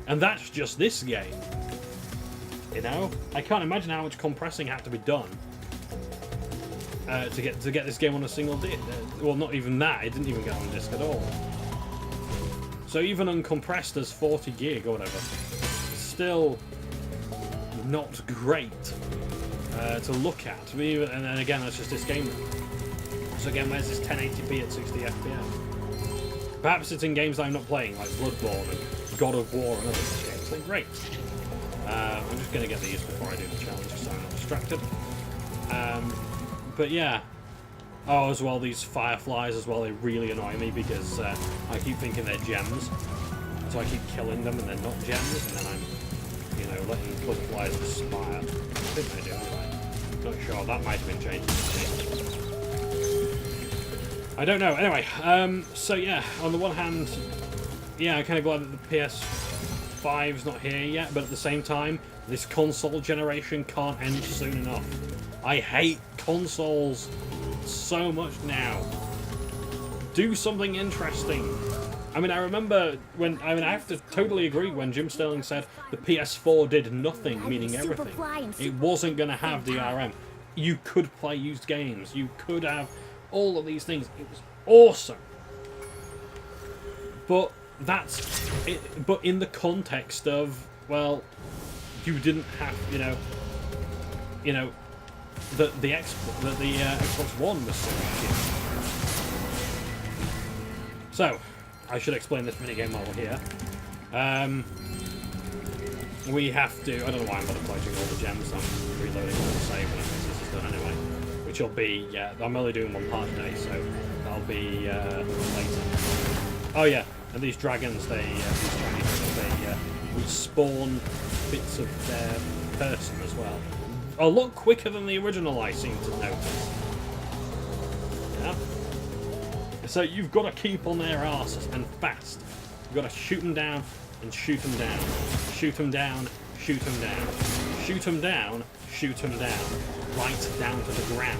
that's just this game. You know, I can't imagine how much compressing had to be done to get this game on a single disc. Well, not even that. It didn't even get on a disc at all. So even uncompressed as 40 gig or whatever, still not great to look at. I mean, and then again, that's just this game. So again, where's this 1080p at 60 FPS? Perhaps it's in games that I'm not playing, like Bloodborne and God of War and other games. Then great. I'm just going to get these before I do the challenge so I'm not distracted. But yeah. Oh, as well, these fireflies as well, they really annoy me because I keep thinking they're gems. So I keep killing them and they're not gems, and then I'm, you know, letting butterflies aspire. I think they do anyway. Not sure, that might have been changed. I don't know. Anyway, so yeah, on the one hand, yeah, I'm kind of glad that the PS5's not here yet, but at the same time, this console generation can't end soon enough. I hate consoles so much now. Do something interesting. I mean, I remember when, I have to totally agree when Jim Sterling said the PS4 did nothing, meaning everything. It wasn't going to have DRM. You could play used games. You could have all of these things. It was awesome. But that's it. But in the context of, well, you didn't have, you know, the Xbox One was so shit. So, I should explain this minigame while we're here. We have to. I don't know why I'm not approaching all the gems. I'm reloading all the save when this is done anyway. Which will be, yeah, I'm only doing one part today, so that'll be later. Oh yeah, and these dragons, they respawn bits of their person as well. A lot quicker than the original, I seem to notice. Yeah. So you've got to keep on their asses and fast. You've got to shoot them down and shoot them down. Shoot them down, shoot them down. Shoot them down, shoot them down. Right down to the ground.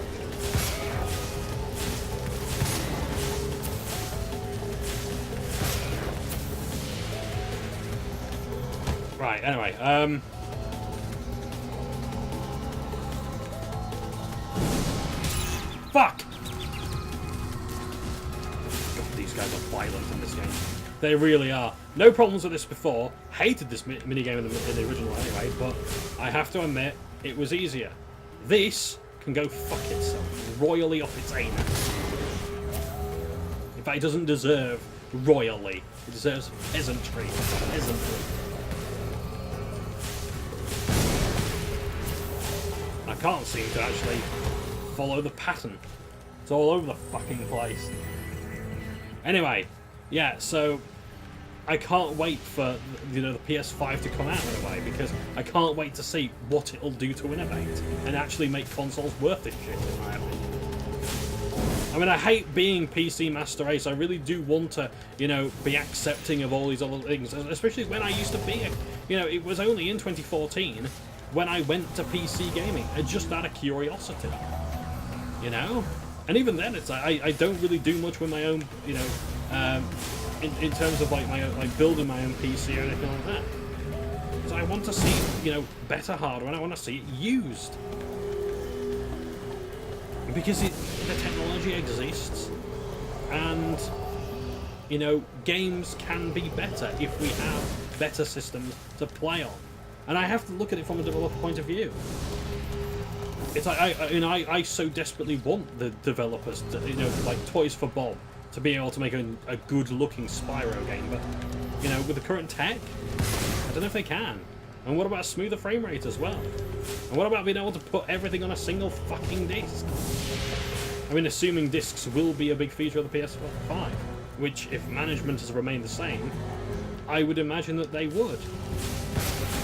Right, anyway, fuck! God, these guys are violent in this game. They really are. No problems with this before. Hated this minigame in the original anyway, but I have to admit, it was easier. This can go fuck itself. Royally off its anus. In fact, it doesn't deserve royally. It deserves peasantry. Peasantry. can't seem to actually follow the pattern. It's all over the fucking place. Anyway, yeah, so I can't wait for, you know, the PS5 to come out in a way, because I can't wait to see what it'll do to innovate and actually make consoles worth this shit, in my opinion. I mean, I hate being PC Master Race. I really do want to, you know, be accepting of all these other things, especially when I used to be, you know, it was only in 2014 when I went to PC gaming, just out of curiosity, you know? And even then, it's like, I don't really do much with my own, you know, in terms of like my own, like building my own PC or anything like that. So I want to see, you know, better hardware, and I want to see it used. Because the technology exists, and, you know, games can be better if we have better systems to play on. And I have to look at it from a developer point of view. It's like, I so desperately want the developers to, you know, like Toys for Bob, to be able to make a good-looking Spyro game, but, you know, with the current tech, I don't know if they can. And what about a smoother frame rate as well? And what about being able to put everything on a single fucking disc? I mean, assuming discs will be a big feature of the PS5, which, if management has remained the same, I would imagine that they would,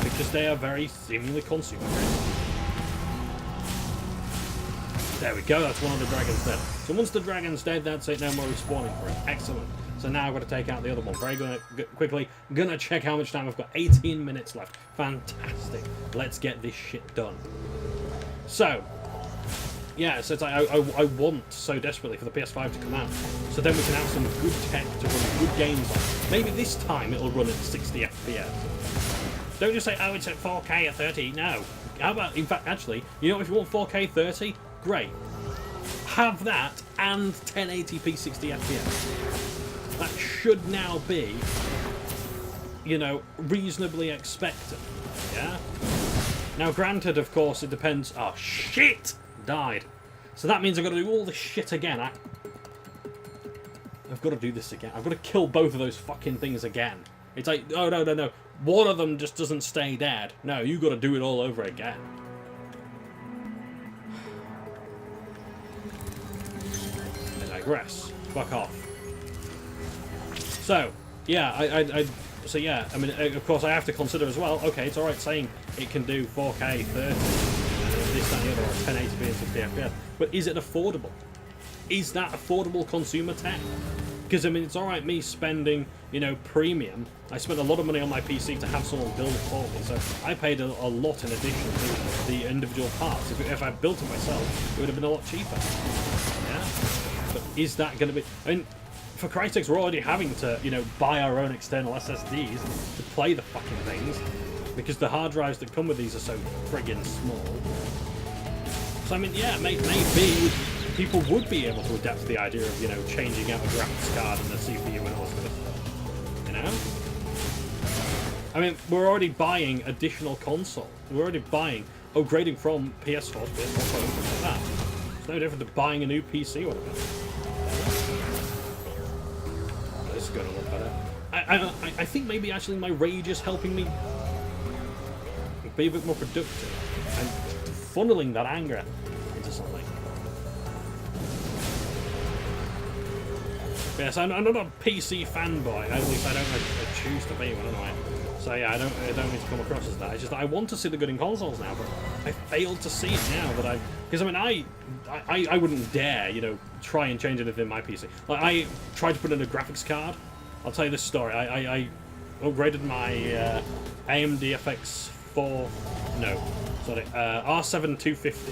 because they are very seemingly consumer-friendly. There we go, that's one of the dragons dead. So once the dragon's dead, that's it, no more respawning for it. Excellent. So now I've got to take out the other one very quickly. Gonna check how much time I've got. 18 minutes left. Fantastic. Let's get this shit done. So, yeah, so it's like I want so desperately for the PS5 to come out, so then we can have some good tech to run good games on. Maybe this time it'll run at 60 FPS. Don't just say, oh, it's at 4K at 30. No. How about, in fact, actually, you know, if you want 4K 30, great. Have that and 1080p 60 FPS. That should now be, you know, reasonably expected. Yeah? Now, granted, of course, it depends. Oh, shit! Died. So that means I've got to do all this shit again. I've got to do this again. I've got to kill both of those fucking things again. It's like, oh, no. One of them just doesn't stay dead. No, you've got to do it all over again. I digress. Fuck off. So, yeah, so yeah, I mean, of course I have to consider as well, okay, it's alright saying it can do 4K, 30, this, that, and the other, or 1080p and 60 FPS, but is it affordable? Is that affordable consumer tech? Because, I mean, it's alright me spending, you know, premium. I spent a lot of money on my PC to have someone build it for me, so I paid a lot in addition to the individual parts. If I built it myself, it would have been a lot cheaper. Yeah? But is that going to be... I mean, for Christ's sakes, we're already having to, you know, buy our own external SSDs to play the fucking things, because the hard drives that come with these are so friggin' small. So, I mean, yeah, maybe people would be able to adapt to the idea of, you know, changing out a graphics card and the CPU and all this kind of stuff. You know? I mean, we're already buying additional console. We're already buying, upgrading from PS4 to PS4 Pro, things like that. It's no different to buying a new PC or whatever. This is going to look better. I think maybe actually my rage is helping me be a bit more productive and funneling that anger into something. Yes, I'm not a PC fanboy. At least I don't choose to be one, am I? So yeah, I don't mean to come across as that. It's just that I want to see the good in consoles now, but I failed to see it now that I... Because, I mean, I wouldn't dare, you know, try and change anything in my PC. Like, I tried to put in a graphics card. I'll tell you this story. I upgraded my AMD FX 4... No, sorry, R7 250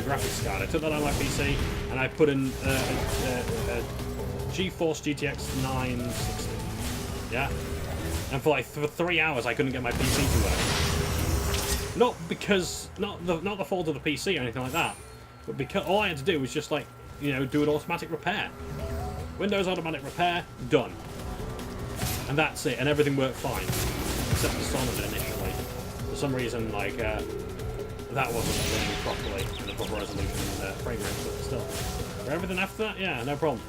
graphics card. I took that on my PC, and I put in GeForce GTX 960. Yeah? And for 3 hours I couldn't get my PC to work. Not because, not the fault of the PC or anything like that, but because all I had to do was just, like, you know, do an automatic repair. Windows automatic repair, done. And that's it, and everything worked fine. Except the Sonnet initially. For some reason, like, that wasn't running properly in the proper resolution frame rate, but still. For everything after that, yeah, no problem.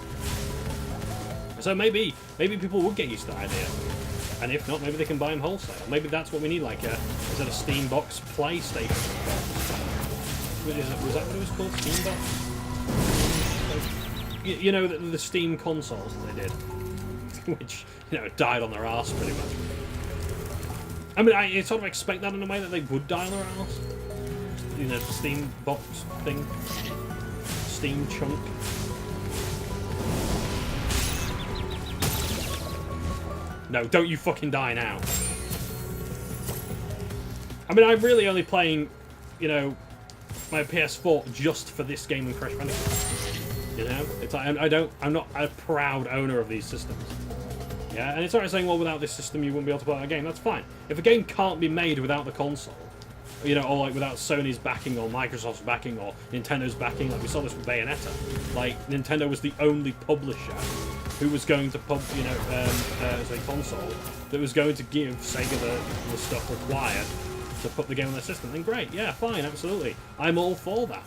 So maybe people would get used to that idea. And if not, maybe they can buy them wholesale. Maybe that's what we need, like, instead of Steam Box, PlayStation. Was that what it was called? Steambox? You know, the Steam consoles that they did. Which, you know, died on their arse pretty much. I mean, I sort of expect that in a way that they would die on their arse. You know, the Steam box thing. Steam chunk. No, don't you fucking die now. I mean, I'm really only playing, you know, my PS4 just for this game and Crash Bandicoot. You know? It's like, I'm not a proud owner of these systems. Yeah, and it's alright saying, well, without this system you wouldn't be able to play that game. That's fine. If a game can't be made without the console, you know, or like without Sony's backing or Microsoft's backing or Nintendo's backing, like we saw this with Bayonetta. Like, Nintendo was the only publisher who was going to as a console that was going to give Sega the stuff required to put the game on their system. Then great, yeah, fine, absolutely. I'm all for that.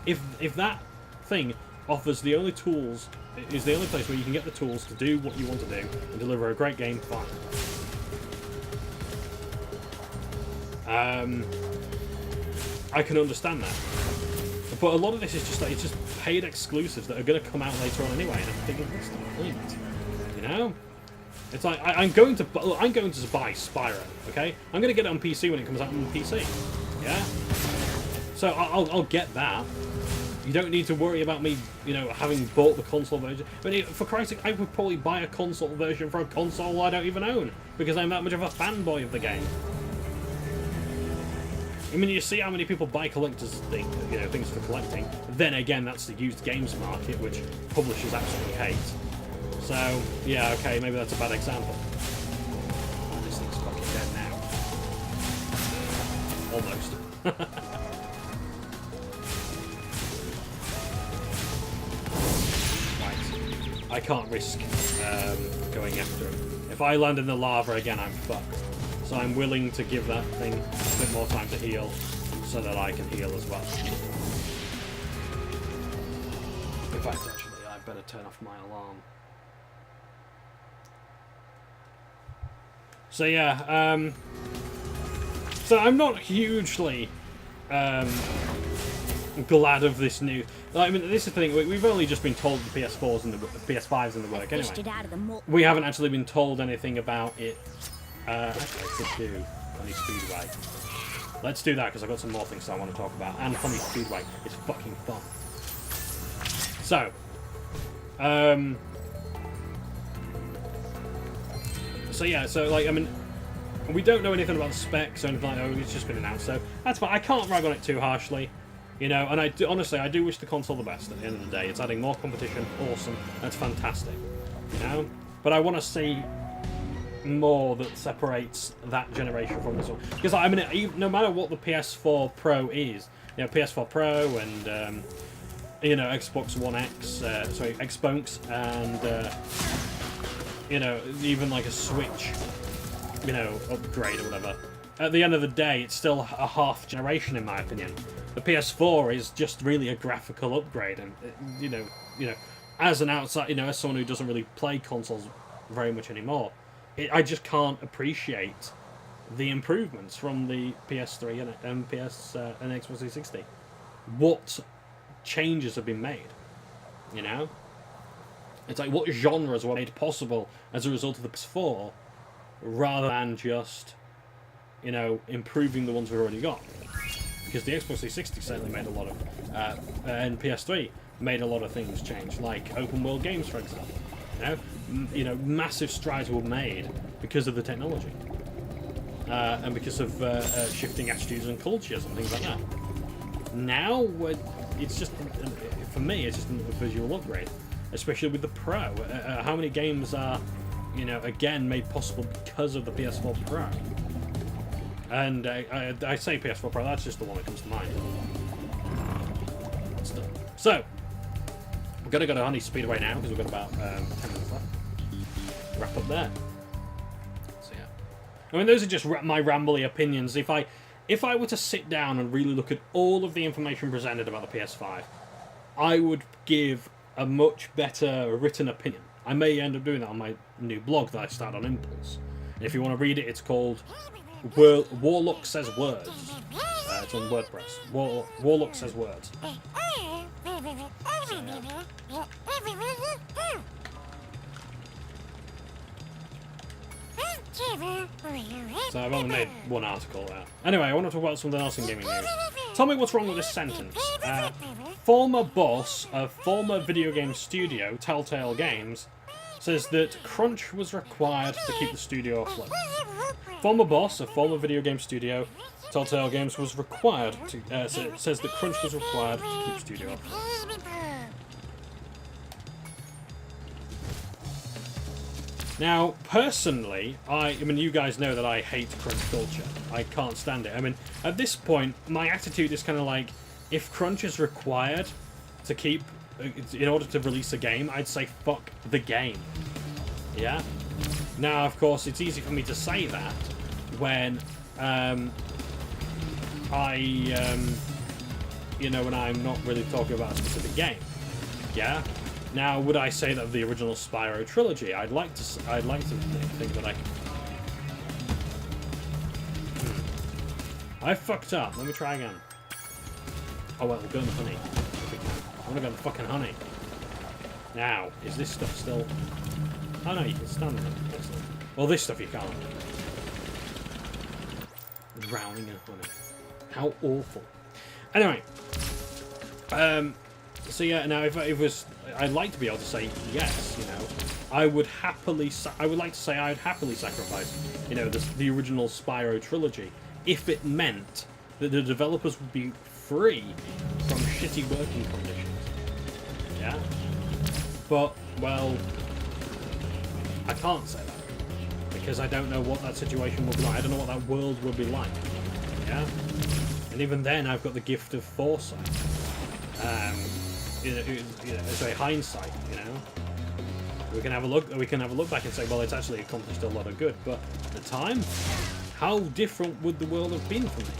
If that thing offers the only tools, is the only place where you can get the tools to do what you want to do and deliver a great game, fine. I can understand that. But a lot of this is just like, it's just paid exclusives that are going to come out later on anyway, and I'm thinking, what's the point? You know? It's like, I'm going to buy Spyro, okay? I'm going to get it on PC when it comes out on PC, yeah? So I'll get that. You don't need to worry about me, you know, having bought the console version. But for Christ's sake, I would probably buy a console version for a console I don't even own, because I'm that much of a fanboy of the game. I mean, you see how many people buy collectors things, you know, things for collecting. Then again, that's the used games market, which publishers absolutely hate. So, yeah, okay, maybe that's a bad example. Oh, this thing's fucking dead now. Almost. Right. I can't risk going after him. If I land in the lava again, I'm fucked. So I'm willing to give that thing a bit more time to heal, so that I can heal as well. In fact, actually, I better turn off my alarm. So yeah, so I'm not hugely glad of this new. I mean, this is the thing. We've only just been told the PS4s and the PS5s in the work anyway. We haven't actually been told anything about it. Actually, I could do Honey Speedway. Let's do that because I've got some more things I want to talk about. And Honey Speedway is fucking fun. So, so yeah, so like, I mean, we don't know anything about the specs or anything like that. It's just been announced, so that's fine. I can't rag on it too harshly, you know. And honestly, I do wish the console the best. At the end of the day, it's adding more competition. Awesome, that's fantastic, you know. But I want to see more that separates that generation from this one, because I mean, no matter what the PS4 Pro is, you know, PS4 Pro and you know, Xbox One X, Xbox, and you know, even like a Switch, you know, upgrade or whatever. At the end of the day, it's still a half generation, in my opinion. The PS4 is just really a graphical upgrade, and you know, as an outside, you know, as someone who doesn't really play consoles very much anymore, I just can't appreciate the improvements from the PS3 and PS and Xbox 360. What changes have been made? You know, it's like what genres were made possible as a result of the PS4, rather than just, you know, improving the ones we've already got. Because the Xbox 360 certainly made a lot of, and PS3 made a lot of things change, like open world games, for example. You know, massive strides were made because of the technology, and because of shifting attitudes and cultures and things like that. Now, it's just, for me, it's just a visual upgrade, especially with the Pro. How many games are, you know, again made possible because of the PS4 Pro? And I say PS4 Pro, that's just the one that comes to mind. It's done. So, I'm going to go to Honey Speedway now, because we've got about 10 minutes left. Wrap up there. So yeah, I mean, those are just my rambly opinions. If I were to sit down and really look at all of the information presented about the PS5, I would give a much better written opinion. I may end up doing that on my new blog that I start on Impulse. And if you want to read it, it's called Warlock Says Words. It's on WordPress. Warlock says words. So I've only made one article there. Anyway, I want to talk about something else in gaming news. Tell me what's wrong with this sentence. Former boss of former video game studio, Telltale Games, says that crunch was required to keep the studio afloat. Former boss of former video game studio, Telltale Games, was required to says that crunch was required to keep studio afloat. Now, personally, I mean, you guys know that I hate crunch culture. I can't stand it. I mean, at this point, my attitude is kind of like, if crunch is required to keep, in order to release a game, I'd say fuck the game. Yeah? Now, of course, it's easy for me to say that when when I'm not really talking about a specific game. Yeah? Now, would I say that the original Spyro trilogy? I'd like to think that I can. I fucked up. Let me try again. Oh well, we'll go in the honey. I want to go in the fucking honey. Now, is this stuff still? Oh no, you can stand on it. Excellent. Well, this stuff you can't. Drowning in honey. How awful. Anyway. So yeah, now if it was, I'd like to be able to say yes. I would like to say I'd happily sacrifice, the original Spyro trilogy, if it meant that the developers would be free from shitty working conditions. Yeah. But well, I can't say that because I don't know what that situation would be like. I don't know what that world would be like. Yeah. And even then, I've got the gift of foresight. Sorry, hindsight. We can have a look. We can have a look back and say, well, it's actually accomplished a lot of good. But at the time, how different would the world have been from me?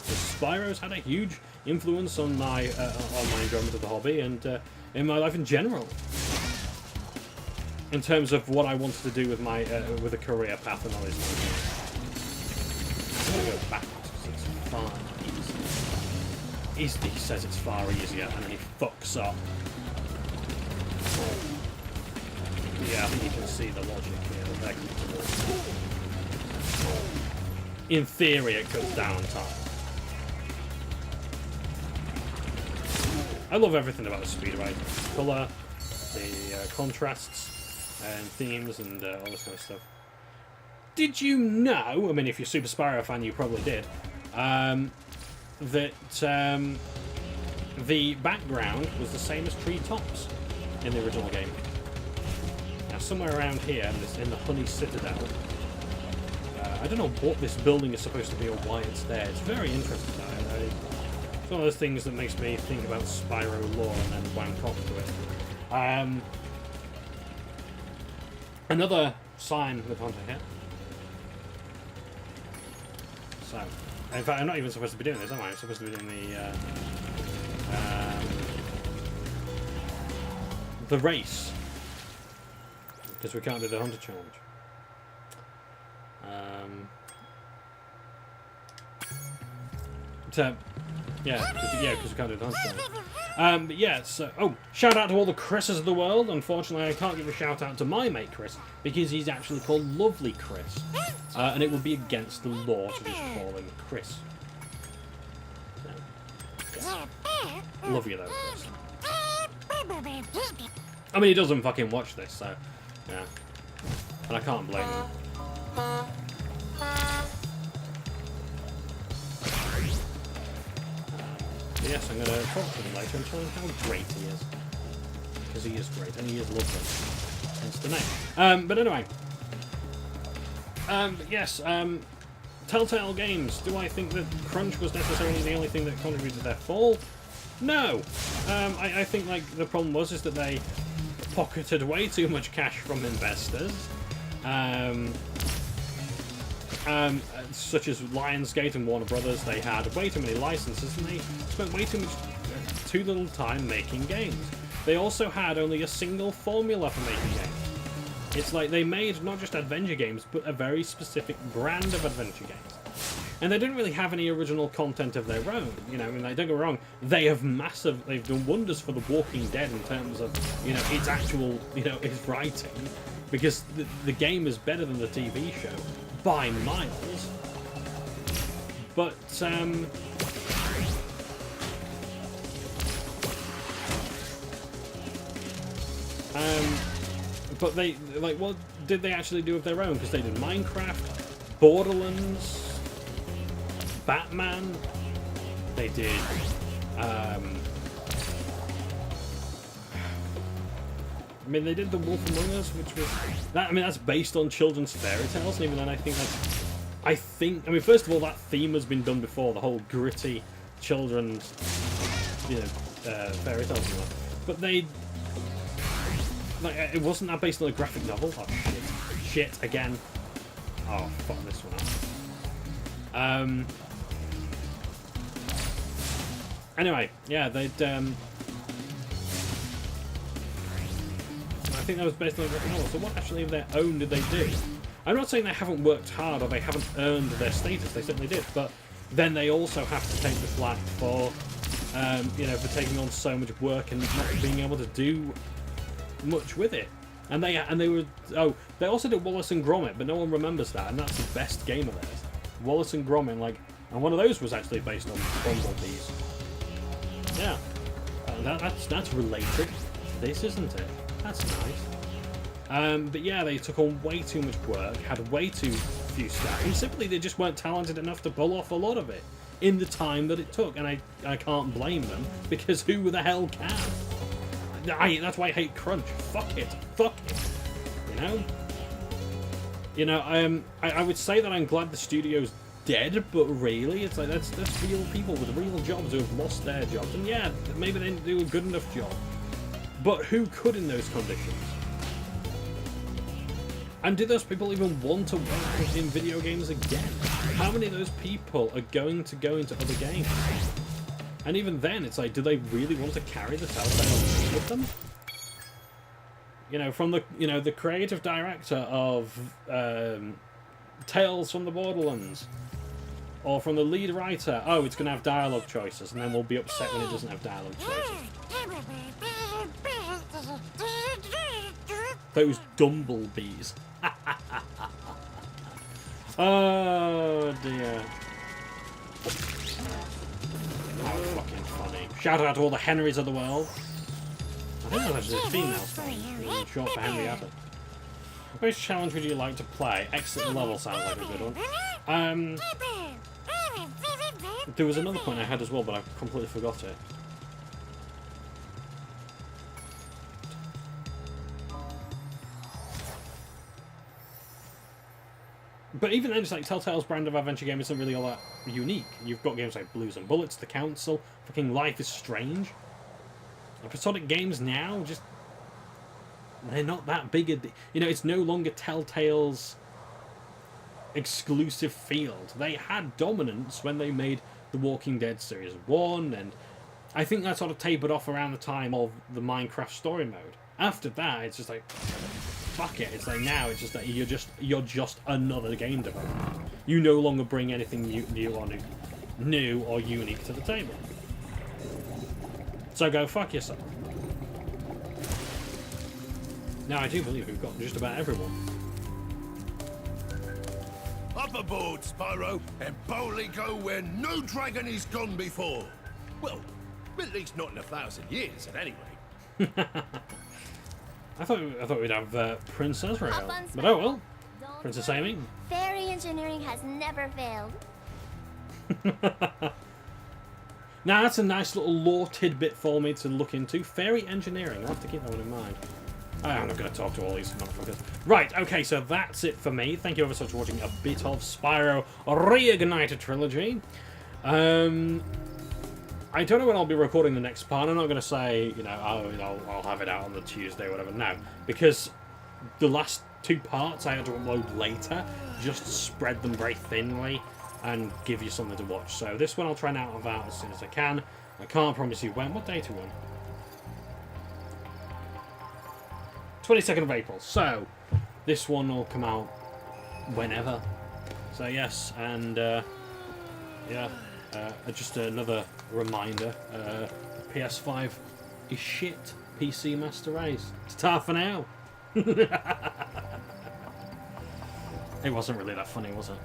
Spyro's had a huge influence on my enjoyment of the hobby and in my life in general. In terms of what I wanted to do with my with a career path and all this. I'm gonna go backwards because it's far easier. He says it's far easier, and then he fucks up. Yeah, I think you can see the logic here. In theory, it cuts down time. I love everything about the speedrun. Colour, the contrasts, and themes, and all this kind of stuff. Did you know, I mean, if you're a Super Spyro fan, you probably did, that the background was the same as treetops in the original game. Now, somewhere around here, in the Honey Citadel, I don't know what this building is supposed to be or why it's there. It's very interesting. It's one of those things that makes me think about Spyro lore and then wank off to it. Another sign with Hunter here. So, in fact, I'm not even supposed to be doing this, am I? I'm supposed to be doing the race. Because we can't do the Hunter challenge. Because we can't do the Hunter challenge. But yeah, so... Oh, shout out to all the Chris's of the world. Unfortunately, I can't give a shout out to my mate Chris, because he's actually called Lovely Chris. And it would be against the law to just call him Chris. So, yeah. Love you though, Chris. I mean, he doesn't fucking watch this, so... Yeah. And I can't blame him. Yes, I'm going to talk to him later and tell him how great he is. Because he is great, and he is lovely. Hence the name. But anyway. Yes, Telltale Games. Do I think that crunch was necessarily the only thing that contributed to their fall? No. I think the problem was that they pocketed way too much cash from investors. Such as Lionsgate and Warner Brothers, they had way too many licenses and they spent way too little time making games. They also had only a single formula for making games. It's like they made not just adventure games, but a very specific brand of adventure games. And they didn't really have any original content of their own, you know, I mean, like, don't get me wrong, they've done wonders for The Walking Dead in terms of, you know, its actual, you know, its writing, because the game is better than the TV show, by miles. But, but they, like, what did they actually do of their own? Because they did Minecraft, Borderlands, Batman, they did, I mean, they did The Wolf Among Us, which was, that, I mean, that's based on children's fairy tales, and even then I mean, first of all, that theme has been done before, the whole gritty children's, you know, fairy tales and that. But they, like, it wasn't that based on a graphic novel? Oh, shit, again. Oh, fuck this one up. Anyway, yeah, they'd, I think that was based on a graphic novel, so what actually of their own did they do? I'm not saying they haven't worked hard or they haven't earned their status, they certainly did, but then they also have to take the flak for, you know, for taking on so much work and not being able to do much with it. And they were, oh, they also did Wallace and Gromit, but no one remembers that, and that's the best game of theirs. Wallace and Gromit, like, and one of those was actually based on bumblebees. Yeah, that's related to this, isn't it? That's nice. But yeah, they took on way too much work, had way too few staff, and simply they just weren't talented enough to pull off a lot of it in the time that it took, and I can't blame them, because who the hell can? That's why I hate crunch. Fuck it. Fuck it. You know? You know, I would say that I'm glad the studio's dead, but really, it's like, that's real people with real jobs who have lost their jobs, and yeah, maybe they didn't do a good enough job. But who could in those conditions? And do those people even want to work in video games again? How many of those people are going to go into other games? And even then, it's like, do they really want to carry the Telltale name with them? You know, from the, you know, the creative director of Tales from the Borderlands, or from the lead writer, oh, it's going to have dialogue choices, and then we'll be upset when it doesn't have dialogue choices. Those dumblebees. Oh dear. How fucking funny. Shout out to all the Henrys of the world. I think that's actually a female spelling, short for Henrietta. Which challenge would you like to play? Exit level sounds like a good one. There was another point I had as well, but I completely forgot it. But even then, it's like Telltale's brand of adventure game isn't really all that unique. You've got games like Blues and Bullets, The Council, fucking Life is Strange. Episodic games now, just... they're not that big a... You know, it's no longer Telltale's exclusive field. They had dominance when they made The Walking Dead Series 1, and I think that sort of tapered off around the time of the Minecraft story mode. After that, it's just like... fuck it. It's like now it's just that you're just another game developer. You no longer bring anything new or unique to the table. So go fuck yourself. Now I do believe we've got just about everyone.
Up aboard, Spyro, and boldly go where no dragon has gone before. Well, at least not in 1,000 years, at any rate.
I thought we'd have Princess Rail, but oh well. Princess Amy.
Fairy engineering has never failed.
Now that's a nice little lore tidbit for me to look into. Fairy engineering. I'll have to keep that one in mind. I'm not going to talk to all these motherfuckers. Right, okay, so that's it for me. Thank you ever so much for watching a bit of Spyro Reignited Trilogy. I don't know when I'll be recording the next part. I'm not going to say, you know, I'll have it out on the Tuesday or whatever. No, because the last 2 parts I had to upload later, just to spread them very thinly and give you something to watch. So this one I'll try and out as soon as I can. I can't promise you when. What date are we on? 22nd of April. So this one will come out whenever. So yes, and yeah. Just another reminder, PS5 is shit. PC Master Race. Ta for now. It wasn't really that funny, was it?